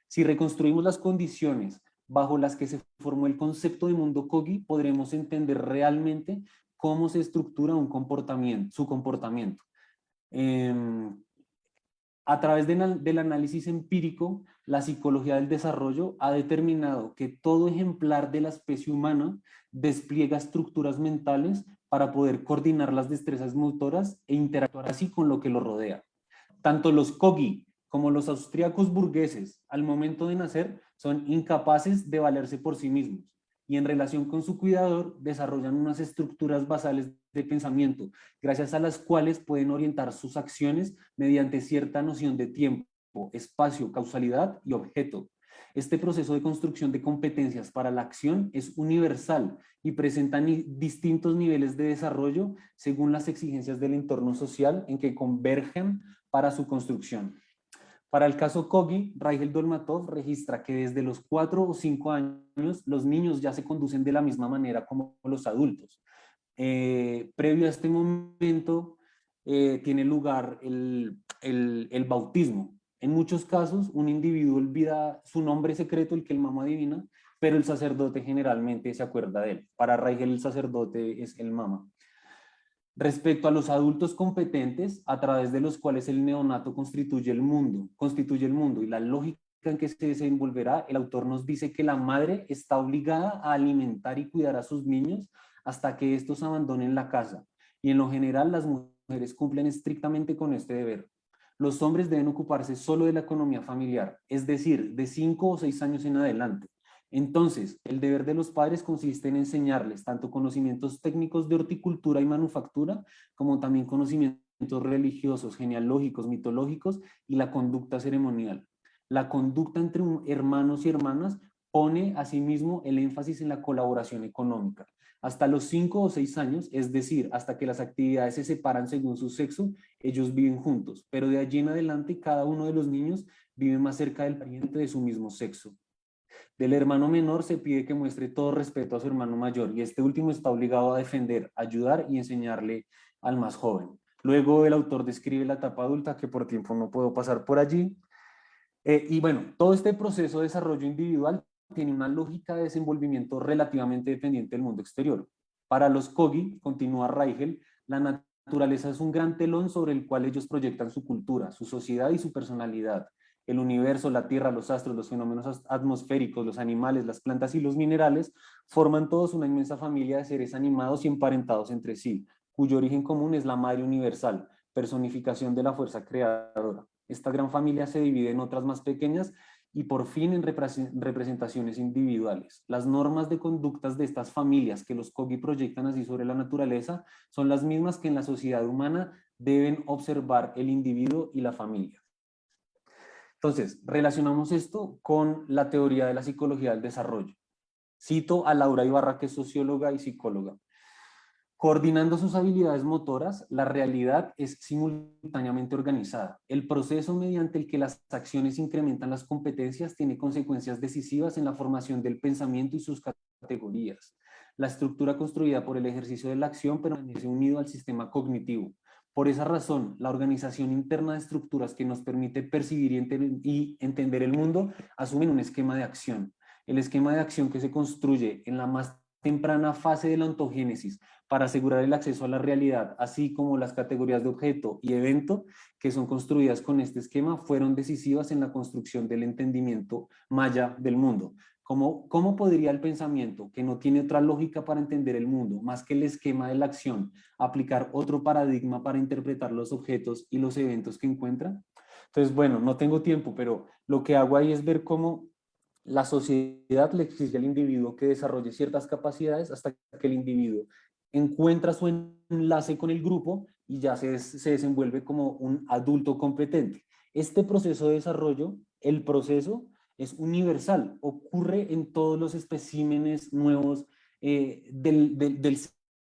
S2: Si reconstruimos las condiciones bajo las que se formó el concepto de mundo Kogi, podremos entender realmente cómo se estructura su comportamiento. A través del análisis empírico, la psicología del desarrollo ha determinado que todo ejemplar de la especie humana despliega estructuras mentales para poder coordinar las destrezas motoras e interactuar así con lo que lo rodea. Tanto los Kogi como los austríacos burgueses, al momento de nacer, son incapaces de valerse por sí mismos y en relación con su cuidador desarrollan unas estructuras basales de pensamiento, gracias a las cuales pueden orientar sus acciones mediante cierta noción de tiempo, espacio, causalidad y objeto. Este proceso de construcción de competencias para la acción es universal y presenta distintos niveles de desarrollo según las exigencias del entorno social en que convergen para su construcción. Para el caso Kogi, Raigel Dolmatov registra que desde los 4 o 5 años los niños ya se conducen de la misma manera como los adultos. Previo a este momento tiene lugar el bautismo. En muchos casos, un individuo olvida su nombre secreto, el que el mamá adivina, pero el sacerdote generalmente se acuerda de él. Para Raigel, el sacerdote es el mamá. Respecto a los adultos competentes, a través de los cuales el neonato constituye el mundo y la lógica en que se desenvolverá, el autor nos dice que la madre está obligada a alimentar y cuidar a sus niños hasta que estos abandonen la casa. Y en lo general las mujeres cumplen estrictamente con este deber. Los hombres deben ocuparse solo de la economía familiar, es decir, de 5 o 6 años en adelante. Entonces, el deber de los padres consiste en enseñarles tanto conocimientos técnicos de horticultura y manufactura, como también conocimientos religiosos, genealógicos, mitológicos y la conducta ceremonial. La conducta entre hermanos y hermanas pone asimismo el énfasis en la colaboración económica. Hasta los 5 o 6 años, es decir, hasta que las actividades se separan según su sexo, ellos viven juntos, pero de allí en adelante cada uno de los niños vive más cerca del pariente de su mismo sexo. Del hermano menor se pide que muestre todo respeto a su hermano mayor y este último está obligado a defender, ayudar y enseñarle al más joven. Luego el autor describe la etapa adulta, que por tiempo no puedo pasar por allí. Y bueno, todo este proceso de desarrollo individual tiene una lógica de desenvolvimiento relativamente dependiente del mundo exterior. Para los Kogi, continúa Reichel, la naturaleza es un gran telón sobre el cual ellos proyectan su cultura, su sociedad y su personalidad. El universo, la tierra, los astros, los fenómenos atmosféricos, los animales, las plantas y los minerales forman todos una inmensa familia de seres animados y emparentados entre sí, cuyo origen común es la madre universal, personificación de la fuerza creadora. Esta gran familia se divide en otras más pequeñas y por fin en representaciones individuales. Las normas de conductas de estas familias que los Kogi proyectan así sobre la naturaleza son las mismas que en la sociedad humana deben observar el individuo y la familia. Entonces, relacionamos esto con la teoría de la psicología del desarrollo. Cito a Laura Ibarra, que es socióloga y psicóloga. Coordinando sus habilidades motoras, la realidad es simultáneamente organizada. El proceso mediante el que las acciones incrementan las competencias tiene consecuencias decisivas en la formación del pensamiento y sus categorías. La estructura construida por el ejercicio de la acción permanece unido al sistema cognitivo. Por esa razón, la organización interna de estructuras que nos permite percibir y entender el mundo asumen un esquema de acción. El esquema de acción que se construye en la más temprana fase de la ontogénesis para asegurar el acceso a la realidad, así como las categorías de objeto y evento que son construidas con este esquema, fueron decisivas en la construcción del entendimiento maya del mundo. ¿Cómo podría el pensamiento, que no tiene otra lógica para entender el mundo, más que el esquema de la acción, aplicar otro paradigma para interpretar los objetos y los eventos que encuentra? Entonces, bueno, no tengo tiempo, pero lo que hago ahí es ver cómo la sociedad le exige al individuo que desarrolle ciertas capacidades hasta que el individuo encuentra su enlace con el grupo y ya se desenvuelve como un adulto competente. Este proceso de desarrollo, el proceso es universal, ocurre en todos los especímenes nuevos del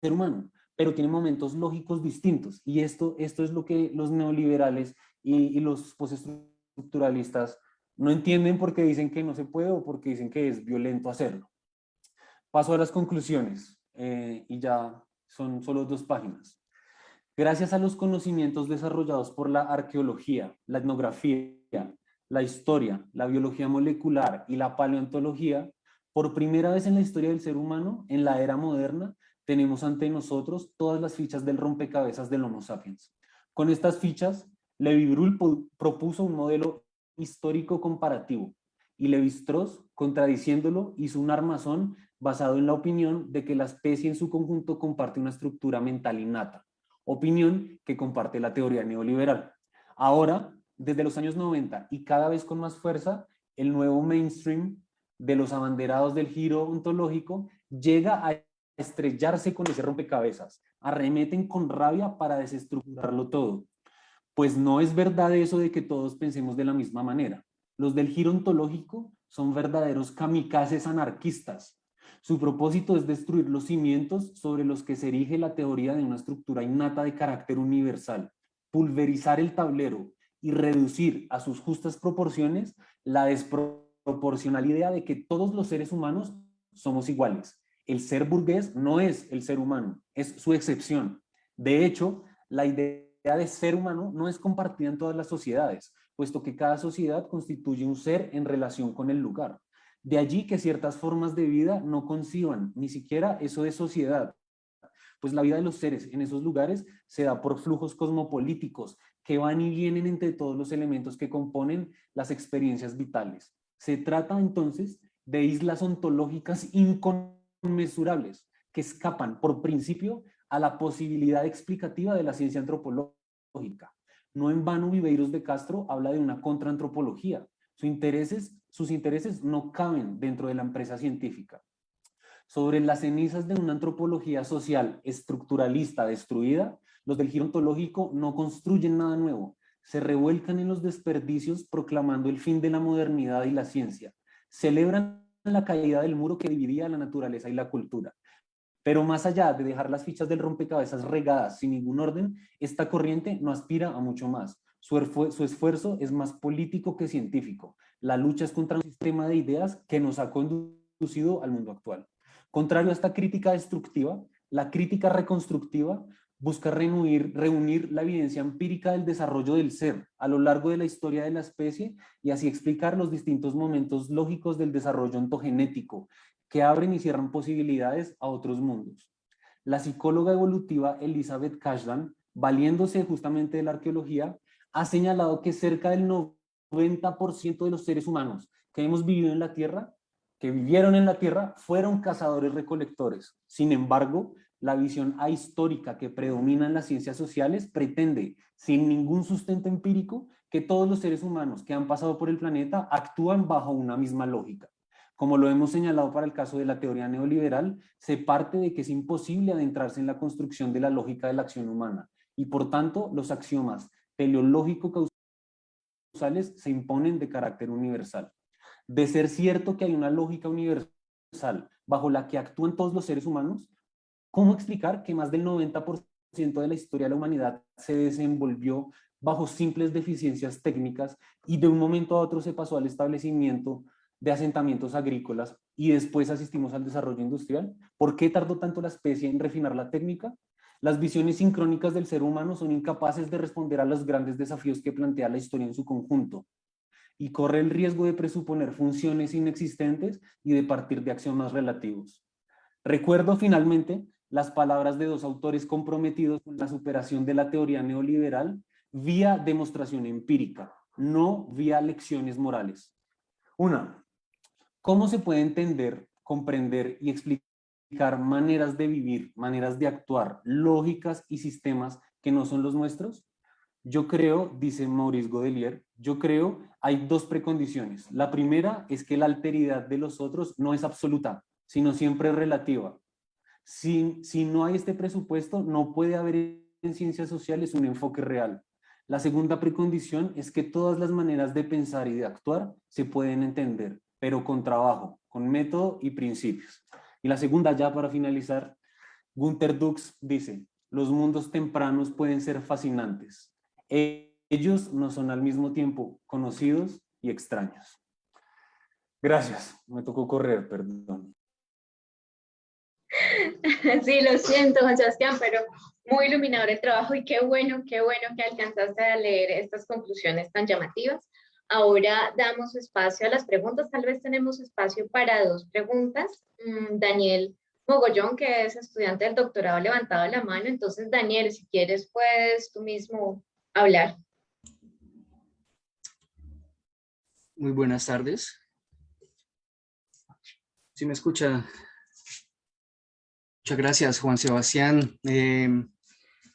S2: ser humano, pero tiene momentos lógicos distintos y esto es lo que los neoliberales y los postestructuralistas no entienden porque dicen que no se puede o porque dicen que es violento hacerlo. Paso a las conclusiones y ya son solo 2 páginas. Gracias a los conocimientos desarrollados por la arqueología, la etnografía, la historia, la biología molecular y la paleontología, por primera vez en la historia del ser humano, en la era moderna, tenemos ante nosotros todas las fichas del rompecabezas del Homo sapiens. Con estas fichas, Levi-Brühl propuso un modelo histórico comparativo y Levi-Strauss, contradiciéndolo, hizo un armazón basado en la opinión de que la especie en su conjunto comparte una estructura mental innata, opinión que comparte la teoría neoliberal. Ahora, desde los años 90 y cada vez con más fuerza, el nuevo mainstream de los abanderados del giro ontológico llega a estrellarse con ese rompecabezas, arremeten con rabia para desestructurarlo todo. Pues no es verdad eso de que todos pensemos de la misma manera. Los del giro ontológico son verdaderos kamikazes anarquistas. Su propósito es destruir los cimientos sobre los que se erige la teoría de una estructura innata de carácter universal, pulverizar el tablero y reducir a sus justas proporciones la desproporcional idea de que todos los seres humanos somos iguales. El ser burgués no es el ser humano, es su excepción. De hecho, la idea de ser humano no es compartida en todas las sociedades, puesto que cada sociedad constituye un ser en relación con el lugar. De allí que ciertas formas de vida no conciban ni siquiera eso de sociedad, pues la vida de los seres en esos lugares se da por flujos cosmopolíticos que van y vienen entre todos los elementos que componen las experiencias vitales. Se trata entonces de islas ontológicas inconmensurables que escapan por principio a la posibilidad explicativa de la ciencia antropológica. No en vano Viveiros de Castro habla de una contraantropología. Sus intereses no caben dentro de la empresa científica. Sobre las cenizas de una antropología social estructuralista destruida, los del giro ontológico no construyen nada nuevo, se revuelcan en los desperdicios proclamando el fin de la modernidad y la ciencia, celebran la caída del muro que dividía la naturaleza y la cultura. Pero más allá de dejar las fichas del rompecabezas regadas sin ningún orden, esta corriente no aspira a mucho más. Su esfuerzo es más político que científico. La lucha es contra un sistema de ideas que nos ha conducido al mundo actual. Contrario a esta crítica destructiva, la crítica reconstructiva busca reunir la evidencia empírica del desarrollo del ser a lo largo de la historia de la especie y así explicar los distintos momentos lógicos del desarrollo ontogenético que abren y cierran posibilidades a otros mundos. La psicóloga evolutiva Elizabeth Cashdan, valiéndose justamente de la arqueología, ha señalado que cerca del 90% de los seres humanos que hemos vivido en la Tierra, que vivieron en la Tierra, fueron cazadores-recolectores. Sin embargo, la visión ahistórica que predomina en las ciencias sociales pretende, sin ningún sustento empírico, que todos los seres humanos que han pasado por el planeta actúan bajo una misma lógica. Como lo hemos señalado para el caso de la teoría neoliberal, se parte de que es imposible adentrarse en la construcción de la lógica de la acción humana y por tanto los axiomas teleológico-causales se imponen de carácter universal. De ser cierto que hay una lógica universal bajo la que actúan todos los seres humanos, ¿cómo explicar que más del 90% de la historia de la humanidad se desenvolvió bajo simples deficiencias técnicas y de un momento a otro se pasó al establecimiento de asentamientos agrícolas y después asistimos al desarrollo industrial? ¿Por qué tardó tanto la especie en refinar la técnica? Las visiones sincrónicas del ser humano son incapaces de responder a los grandes desafíos que plantea la historia en su conjunto y corre el riesgo de presuponer funciones inexistentes y de partir de axiomas relativos. Recuerdo finalmente las palabras de dos autores comprometidos con la superación de la teoría neoliberal vía demostración empírica, no vía lecciones morales. Una, ¿cómo se puede entender, comprender y explicar maneras de vivir, maneras de actuar, lógicas y sistemas que no son los nuestros? Yo creo, dice Maurice Godelier, yo creo hay dos precondiciones. La primera es que la alteridad de los otros no es absoluta, sino siempre relativa. Si no hay este presupuesto, no puede haber en ciencias sociales un enfoque real. La segunda precondición es que todas las maneras de pensar y de actuar se pueden entender, pero con trabajo, con método y principios. Y la segunda, ya para finalizar, Günter Dux dice, los mundos tempranos pueden ser fascinantes. Ellos no son al mismo tiempo conocidos y extraños. Gracias, me tocó correr, perdón.
S1: Sí, lo siento, Juan Sebastián, pero muy iluminador el trabajo y qué bueno que alcanzaste a leer estas conclusiones tan llamativas. Ahora damos espacio a las preguntas, tal vez tenemos espacio para dos preguntas. Daniel Mogollón, que es estudiante del doctorado, ha levantado la mano, entonces Daniel, si quieres, puedes tú mismo hablar.
S3: Muy buenas tardes. ¿Sí me escucha? Muchas gracias, Juan Sebastián.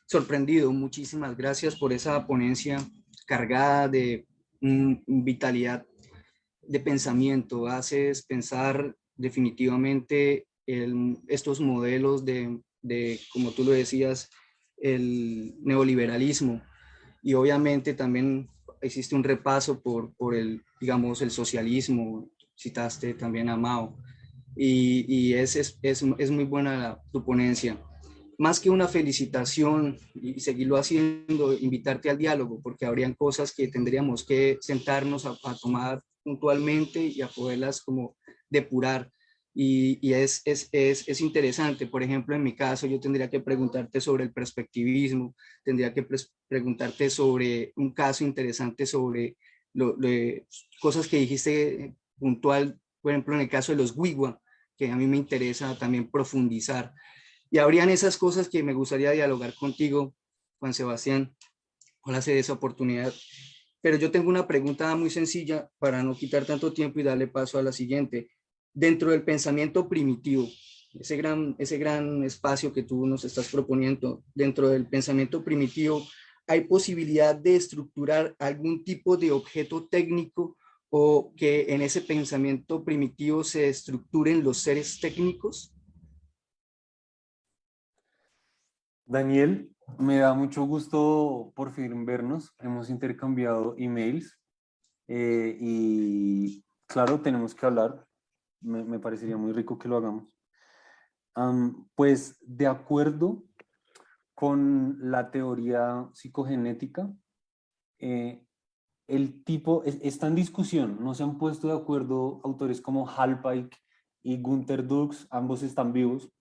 S3: Sorprendido, muchísimas gracias por esa ponencia cargada de vitalidad de pensamiento. Haces pensar definitivamente estos modelos de, como tú lo decías, el neoliberalismo. Y obviamente también existe un repaso por el, digamos, el socialismo. Citaste también a Mao. Y es muy buena tu ponencia. Más que una felicitación y seguirlo haciendo, invitarte al diálogo, porque habrían cosas que tendríamos que sentarnos a tomar puntualmente y a poderlas como depurar. Y es interesante. Por ejemplo, en mi caso, yo tendría que preguntarte sobre el perspectivismo, tendría que preguntarte sobre un caso interesante sobre cosas que dijiste puntual, por ejemplo, en el caso de los Wiwa, que a mí me interesa también profundizar. Y habrían esas cosas que me gustaría dialogar contigo, Juan Sebastián. ojalá se dé esa oportunidad. Pero yo tengo una pregunta muy sencilla para no quitar tanto tiempo y darle paso a la siguiente. Dentro del pensamiento primitivo, ese gran espacio que tú nos estás proponiendo, dentro del pensamiento primitivo, ¿hay posibilidad de estructurar algún tipo de objeto técnico o que en ese pensamiento primitivo se estructuren los seres técnicos?
S2: Daniel, me da mucho gusto por fin vernos. Hemos intercambiado emails y claro, tenemos que hablar. Me parecería muy rico que lo hagamos. Pues de acuerdo con la teoría psicogenética, eh, está en discusión, no se han puesto de acuerdo autores como Hallpike y Gunther Dux, ambos están vivos.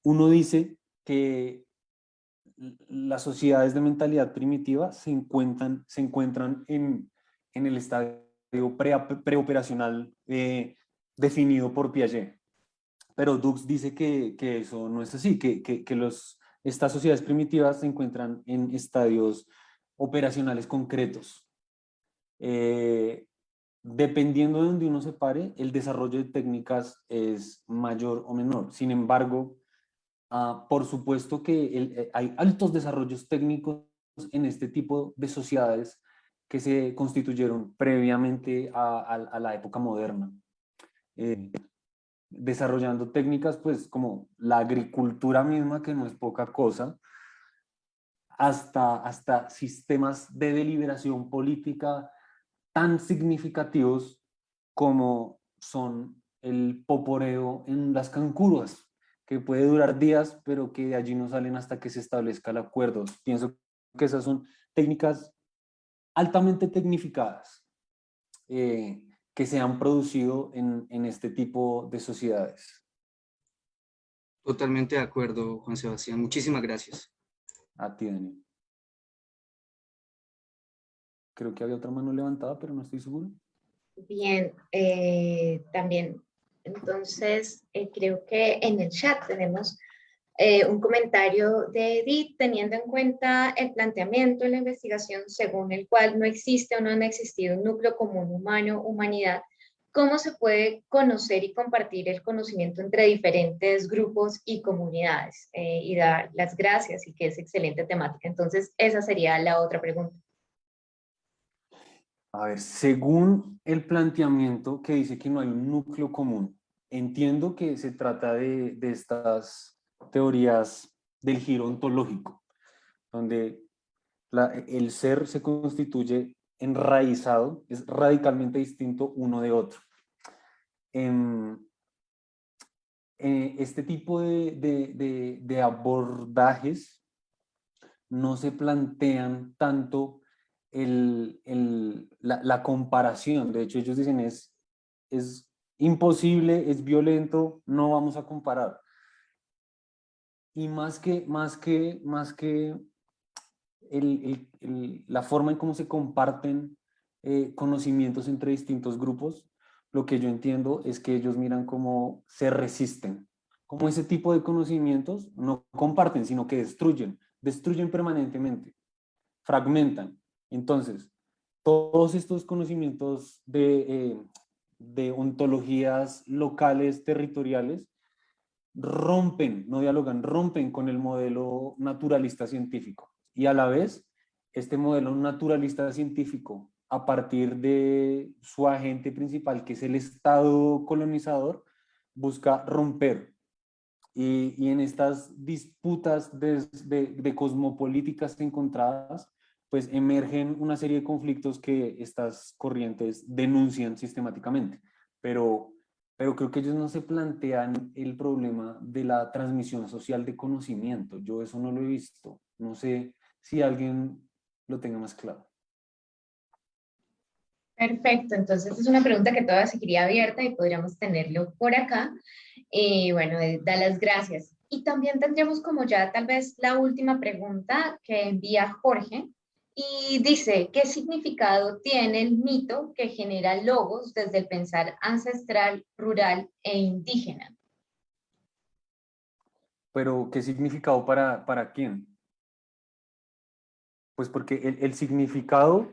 S2: Uno dice que las sociedades de mentalidad primitiva se encuentran en el estadio preoperacional definido por Piaget. Pero Dux dice que eso no es así, estas sociedades primitivas se encuentran en estadios operacionales concretos. Eh, Dependiendo de donde uno se pare, el desarrollo de técnicas es mayor o menor. Sin embargo, por supuesto que hay altos desarrollos técnicos en este tipo de sociedades que se constituyeron previamente a la época moderna. Eh, Desarrollando técnicas pues como la agricultura misma, que no es poca cosa, hasta sistemas de deliberación política tan significativos como son el poporeo en las cancuras, que puede durar días, pero que de allí no salen hasta que se establezca el acuerdo. Pienso que esas son técnicas altamente tecnificadas que se han producido en este tipo de sociedades.
S3: Totalmente de acuerdo, Juan Sebastián. Muchísimas gracias.
S2: A ti, Daniel. Creo que había otra mano levantada, pero no estoy seguro.
S1: Bien, también, entonces, creo que en el chat tenemos un comentario de Edith, teniendo en cuenta el planteamiento de la investigación según el cual no existe o no ha existido un núcleo común humano-humanidad. ¿Cómo se puede conocer y compartir el conocimiento entre diferentes grupos y comunidades? Y dar las gracias, y que es excelente temática. Entonces, esa sería la otra pregunta.
S2: A ver, según el planteamiento que dice que no hay un núcleo común, entiendo que se trata de estas teorías del giro ontológico, donde el ser se constituye enraizado, es radicalmente distinto uno de otro. En, este tipo de abordajes no se plantean tanto la comparación. De hecho, ellos dicen es imposible, es violento, no vamos a comparar. Y más que la forma en cómo se comparten conocimientos entre distintos grupos, lo que yo entiendo es que ellos miran cómo se resisten, cómo ese tipo de conocimientos no comparten, sino que destruyen permanentemente, fragmentan. Entonces, todos estos conocimientos de ontologías locales, territoriales, rompen, no dialogan, rompen con el modelo naturalista científico. Y a la vez, este modelo naturalista científico, a partir de su agente principal, que es el Estado colonizador, busca romper. Y en estas disputas de cosmopolíticas encontradas, pues emergen una serie de conflictos que estas corrientes denuncian sistemáticamente. Pero creo que ellos no se plantean el problema de la transmisión social de conocimiento. Yo eso no lo he visto. No sé si alguien lo tenga más claro.
S1: Perfecto, entonces es una pregunta que todavía seguiría abierta y podríamos tenerlo por acá. Y bueno, da las gracias. Y también tendríamos como ya tal vez la última pregunta que envía Jorge y dice, ¿qué significado tiene el mito que genera logos desde el pensar ancestral, rural e indígena?
S2: Pero, ¿qué significado para quién? Pues porque el significado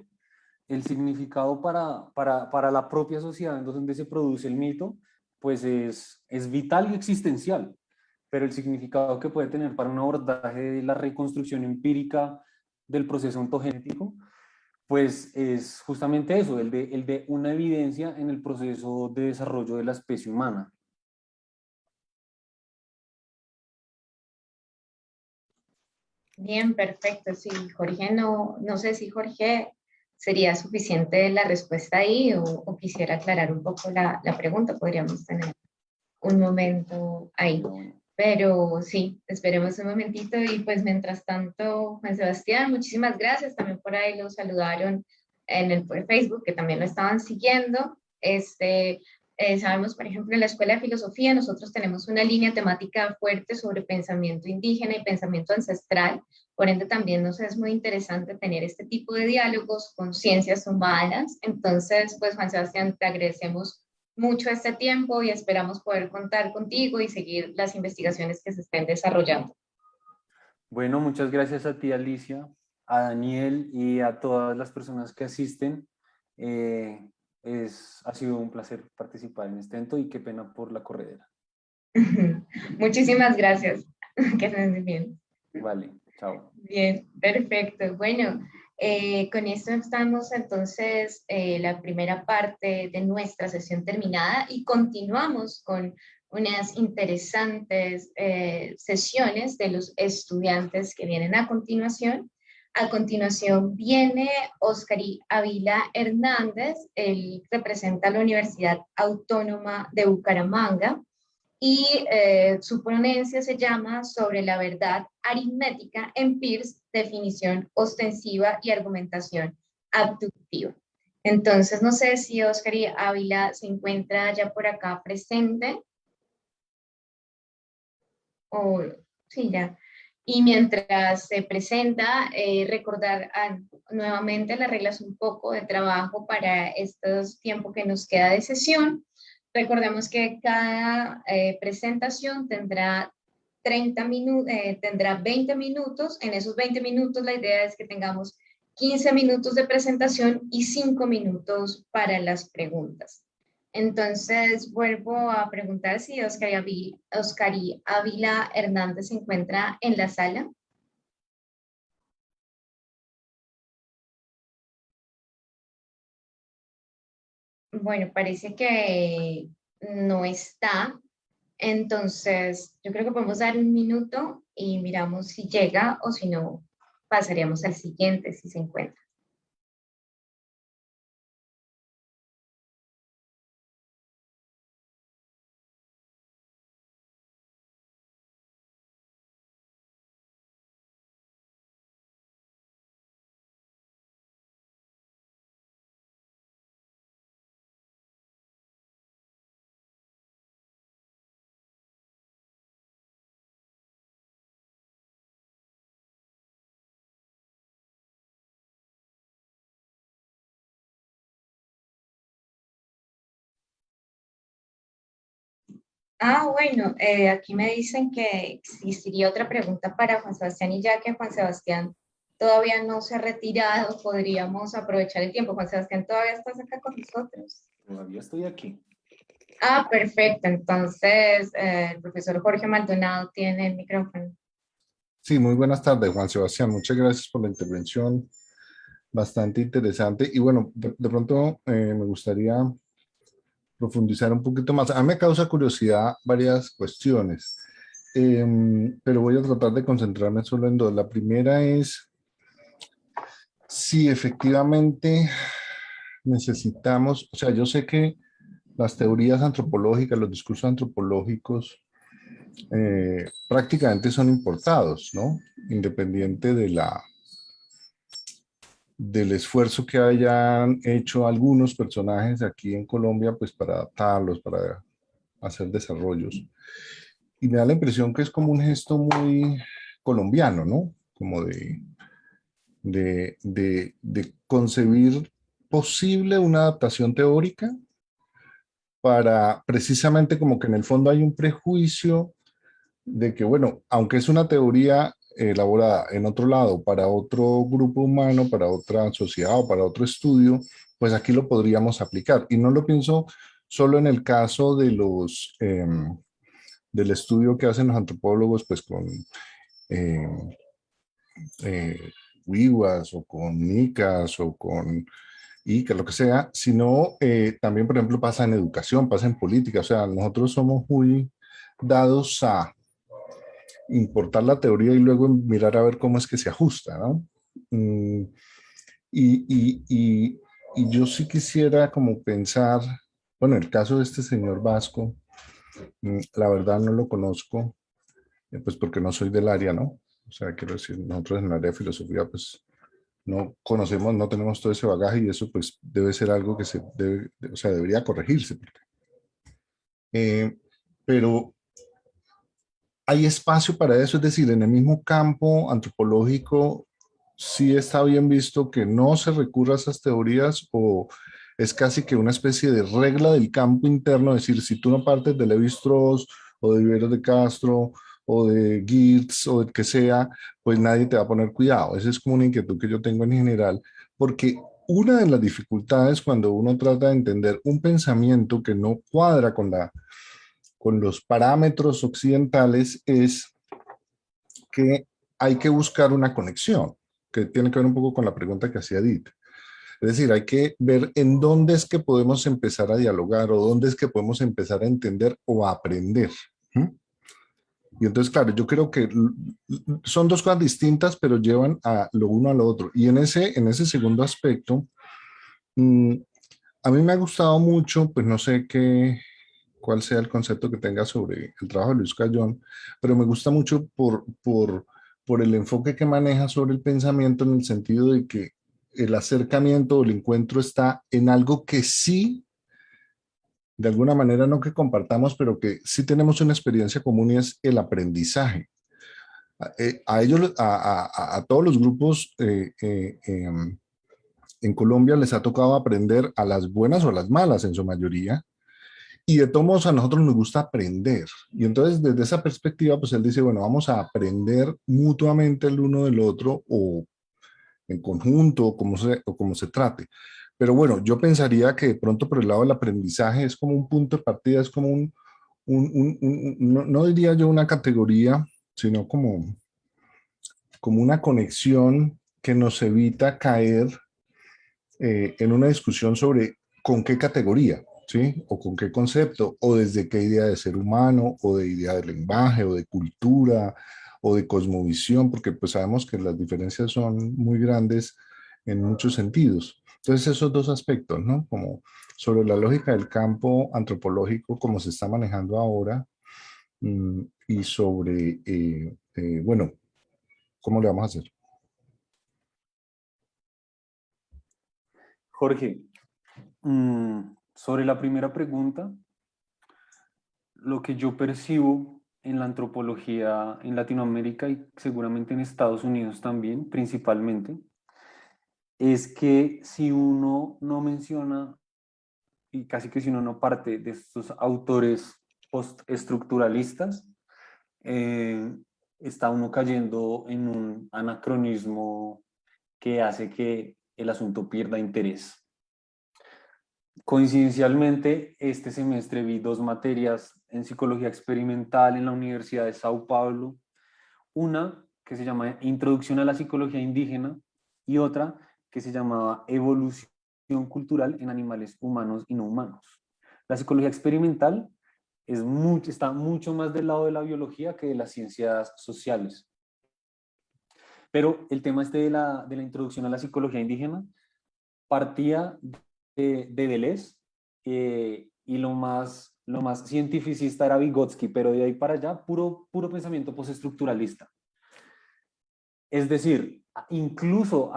S2: para la propia sociedad en donde se produce el mito, pues es vital y existencial, pero el significado que puede tener para un abordaje de la reconstrucción empírica del proceso ontogenético, pues es justamente eso, el de una evidencia en el proceso de desarrollo de la especie humana.
S1: Bien, perfecto. Sí, Jorge, no sé si Jorge sería suficiente la respuesta ahí o quisiera aclarar un poco la pregunta. Podríamos tener un momento ahí. Pero sí, esperemos un momentito y pues mientras tanto, Juan Sebastián, muchísimas gracias. También por ahí lo saludaron en el por Facebook, que también lo estaban siguiendo. Sabemos, por ejemplo, en la Escuela de Filosofía nosotros tenemos una línea temática fuerte sobre pensamiento indígena y pensamiento ancestral. Por ende, también nos es muy interesante tener este tipo de diálogos con ciencias humanas. Entonces, pues Juan Sebastián, te agradecemos mucho este tiempo y esperamos poder contar contigo y seguir las investigaciones que se estén desarrollando.
S2: Bueno, muchas gracias a ti, Alicia, a Daniel y a todas las personas que asisten. Ha sido un placer participar en este evento y qué pena por la corredera.
S1: Muchísimas gracias. Que estén muy bien.
S2: Vale, chao.
S1: Bien, perfecto. Bueno, con esto estamos entonces la primera parte de nuestra sesión terminada y continuamos con unas interesantes sesiones de los estudiantes que vienen a continuación. A continuación viene Oscari Ávila Hernández, él representa a la Universidad Autónoma de Bucaramanga y su ponencia se llama Sobre la verdad aritmética en Peirce, definición ostensiva y argumentación abductiva. Entonces, no sé si Oscar y Ávila se encuentra ya por acá presente o sí, ya. Y mientras se presenta, recordar nuevamente las reglas un poco de trabajo para estos tiempos que nos queda de sesión. Recordemos que cada presentación tendrá 20 minutos. En esos 20 minutos la idea es que tengamos 15 minutos de presentación y 5 minutos para las preguntas. Entonces, vuelvo a preguntar si Oscari Ávila Hernández se encuentra en la sala. Bueno, parece que no está. Entonces, yo creo que podemos dar un minuto y miramos si llega o si no, pasaríamos al siguiente si se encuentra. Bueno, aquí me dicen que existiría otra pregunta para Juan Sebastián y ya que Juan Sebastián todavía no se ha retirado, podríamos aprovechar el tiempo. Juan Sebastián, ¿todavía estás acá con nosotros?
S2: Todavía estoy aquí.
S1: Perfecto. Entonces, el profesor Jorge Maldonado tiene el micrófono.
S4: Sí, muy buenas tardes, Juan Sebastián. Muchas gracias por la intervención, bastante interesante. Y bueno, de pronto me gustaría profundizar un poquito más. A mí me causa curiosidad varias cuestiones, pero voy a tratar de concentrarme solo en dos. La primera es si efectivamente necesitamos, o sea, yo sé que las teorías antropológicas, los discursos antropológicos, prácticamente son importados, ¿no? Independiente del esfuerzo que hayan hecho algunos personajes aquí en Colombia, pues para adaptarlos, para hacer desarrollos. Y me da la impresión que es como un gesto muy colombiano, ¿no? Como de concebir posible una adaptación teórica para precisamente como que en el fondo hay un prejuicio de que, bueno, aunque es una teoría elaborada en otro lado para otro grupo humano, para otra sociedad o para otro estudio, pues aquí lo podríamos aplicar. Y no lo pienso solo en el caso de del estudio que hacen los antropólogos, pues con Wiwas o con Nicas o con Ica, lo que sea, sino también, por ejemplo, pasa en educación, pasa en política. O sea, nosotros somos muy dados a importar la teoría y luego mirar a ver cómo es que se ajusta, ¿no? Mm, y, y, y, y yo sí quisiera como pensar, bueno, el caso de este señor Vasco, la verdad no lo conozco, pues porque no soy del área, ¿no? O sea, quiero decir, nosotros en el área de filosofía, pues no conocemos, no tenemos todo ese bagaje y eso pues debe ser algo que se debe, o sea, debería corregirse. Eh, pero hay espacio para eso, es decir, en el mismo campo antropológico, sí está bien visto que no se recurra a esas teorías o es casi que una especie de regla del campo interno, es decir, si tú no partes de Lévi-Strauss o de Viveros de Castro o de Geertz o del que sea, pues nadie te va a poner cuidado. Esa es como una inquietud que yo tengo en general, porque una de las dificultades cuando uno trata de entender un pensamiento que no cuadra con los parámetros occidentales es que hay que buscar una conexión, que tiene que ver un poco con la pregunta que hacía Edith. Es decir, hay que ver en dónde es que podemos empezar a dialogar o dónde es que podemos empezar a entender o a aprender. Y entonces, claro, yo creo que son dos cosas distintas, pero llevan a lo uno a lo otro. Y en ese segundo aspecto, a mí me ha gustado mucho, pues no sé cuál sea el concepto que tenga sobre el trabajo de Luis Cayón, pero me gusta mucho por el enfoque que maneja sobre el pensamiento en el sentido de que el acercamiento o el encuentro está en algo que sí, de alguna manera no que compartamos, pero que sí tenemos una experiencia común y es el aprendizaje. A ellos, a todos los grupos en Colombia les ha tocado aprender a las buenas o a las malas en su mayoría, y de todos modos a nosotros nos gusta aprender. Y entonces desde esa perspectiva, pues él dice, bueno, vamos a aprender mutuamente el uno del otro o en conjunto o como se trate. Pero bueno, yo pensaría que de pronto por el lado del aprendizaje es como un punto de partida, es como no, no diría yo una categoría, sino como una conexión que nos evita caer en una discusión sobre con qué categoría, ¿sí? O con qué concepto, o desde qué idea de ser humano, o de idea de lenguaje, o de cultura, o de cosmovisión, porque pues sabemos que las diferencias son muy grandes en muchos sentidos. Entonces esos dos aspectos, ¿no? Como sobre la lógica del campo antropológico, como se está manejando ahora, y sobre, bueno, ¿cómo le vamos a hacer?
S2: Jorge, sobre la primera pregunta, lo que yo percibo en la antropología en Latinoamérica y seguramente en Estados Unidos también, principalmente, es que si uno no menciona y casi que si uno no parte de estos autores postestructuralistas, eh, está uno cayendo en un anacronismo que hace que el asunto pierda interés. Coincidencialmente, este semestre vi dos materias en psicología experimental en la Universidad de Sao Paulo, una que se llama Introducción a la Psicología Indígena y otra que se llamaba Evolución Cultural en Animales Humanos y No Humanos. La psicología experimental está mucho más del lado de la biología que de las ciencias sociales. Pero el tema de la introducción a la psicología indígena partía de Deleuze y lo más cientificista era Vygotsky, pero de ahí para allá puro pensamiento postestructuralista. Es decir, incluso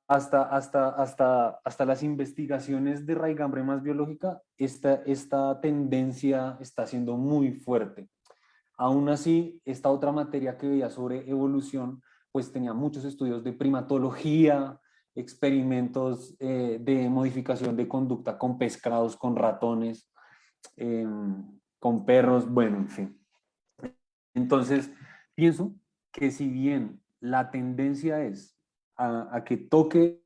S2: hasta las investigaciones de raigambre más biológica, esta tendencia está siendo muy fuerte. Aún así, esta otra materia que veía sobre evolución, pues tenía muchos estudios de primatología, experimentos de modificación de conducta con pescados, con ratones, con perros, bueno, en fin. Entonces, pienso que si bien la tendencia es a que toque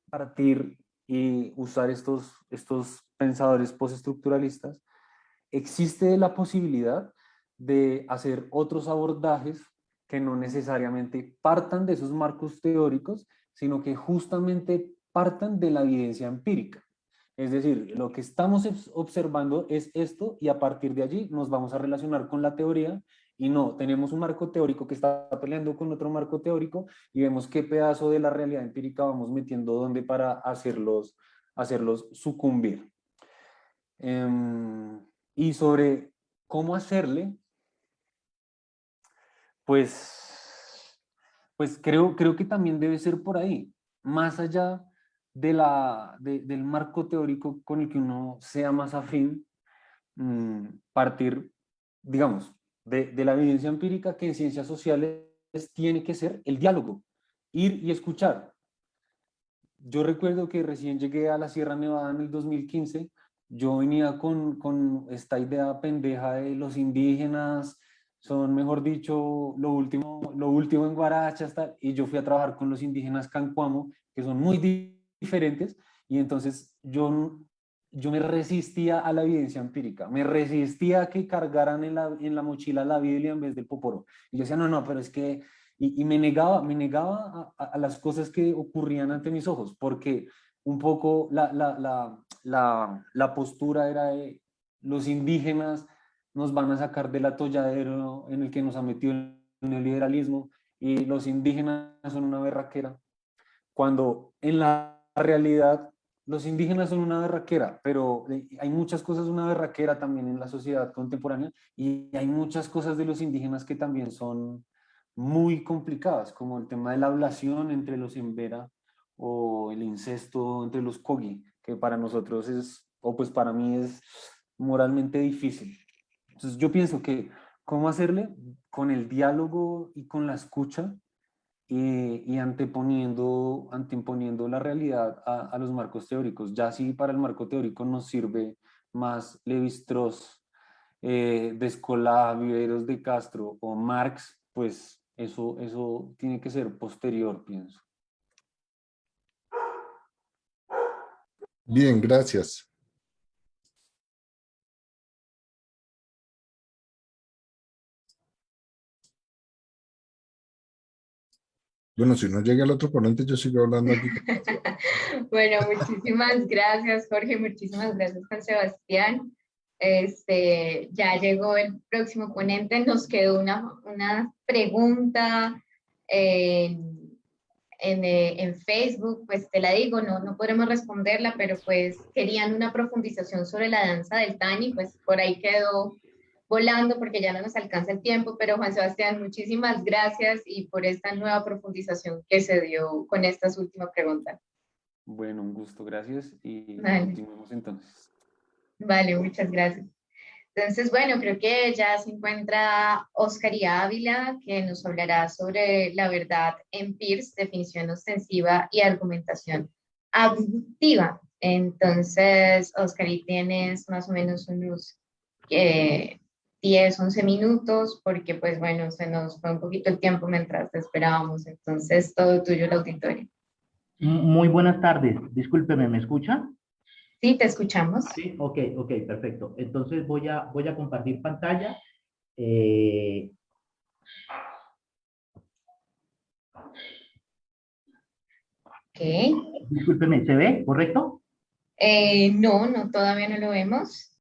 S2: partir y usar estos pensadores postestructuralistas, existe la posibilidad de hacer otros abordajes que no necesariamente partan de esos marcos teóricos, sino que justamente partan de la evidencia empírica. Es decir, lo que estamos observando es esto y a partir de allí nos vamos a relacionar con la teoría y no, tenemos un marco teórico que está peleando con otro marco teórico y vemos qué pedazo de la realidad empírica vamos metiendo donde para hacerlos sucumbir. Y sobre cómo hacerle, pues creo que también debe ser por ahí, más allá del marco teórico con el que uno sea más afín, partir, digamos, de la evidencia empírica que en ciencias sociales tiene que ser el diálogo, ir y escuchar. Yo recuerdo que recién llegué a la Sierra Nevada en el 2015, yo venía con esta idea pendeja de los indígenas, son, mejor dicho, lo último en Guarachas, y yo fui a trabajar con los indígenas Cancuamo, que son muy diferentes, y entonces yo me resistía a la evidencia empírica, me resistía a que cargaran en la mochila la Biblia en vez del poporo. Y yo decía, no, pero es que y me negaba a las cosas que ocurrían ante mis ojos, porque un poco la postura era de los indígenas nos van a sacar del atolladero en el que nos ha metido el neoliberalismo y los indígenas son una berraquera, cuando en la realidad los indígenas son una berraquera, pero hay muchas cosas de una berraquera también en la sociedad contemporánea y hay muchas cosas de los indígenas que también son muy complicadas, como el tema de la ablación entre los Embera o el incesto entre los Kogi, que para nosotros es, o pues para mí es moralmente difícil. Entonces yo pienso que cómo hacerle con el diálogo y con la escucha y anteponiendo la realidad a los marcos teóricos. Ya si para el marco teórico nos sirve más Lévi-Strauss, Descola, Viveros de Castro o Marx, pues eso tiene que ser posterior, pienso.
S4: Bien, gracias. Bueno, si no llega el otro ponente, yo sigo hablando aquí.
S1: Bueno, muchísimas gracias, Jorge, muchísimas gracias, Juan Sebastián. Ya llegó el próximo ponente, nos quedó una pregunta en Facebook, pues te la digo, no podremos responderla, pero pues querían una profundización sobre la danza del Tani, pues por ahí quedó volando porque ya no nos alcanza el tiempo, pero Juan Sebastián, muchísimas gracias y por esta nueva profundización que se dio con estas últimas preguntas.
S2: Bueno, un gusto, gracias y
S1: Vale,
S2: continuemos entonces.
S1: vale, muchas gracias. Entonces, bueno, creo que ya se encuentra Oscar y Ávila, que nos hablará sobre la verdad en Peirce, definición ostensiva y argumentación abductiva. Entonces, Oscar, y tienes más o menos unos 10, 11 minutos, porque pues bueno, se nos fue un poquito el tiempo mientras te esperábamos. Entonces, todo tuyo el auditorio.
S5: Muy buenas tardes. Discúlpeme, ¿me escucha?
S1: Sí, te escuchamos.
S5: Sí, ok, perfecto. Entonces voy a compartir pantalla. Eh,
S1: Ok.
S5: Discúlpeme, ¿se ve? ¿Correcto?
S1: No, todavía no lo vemos.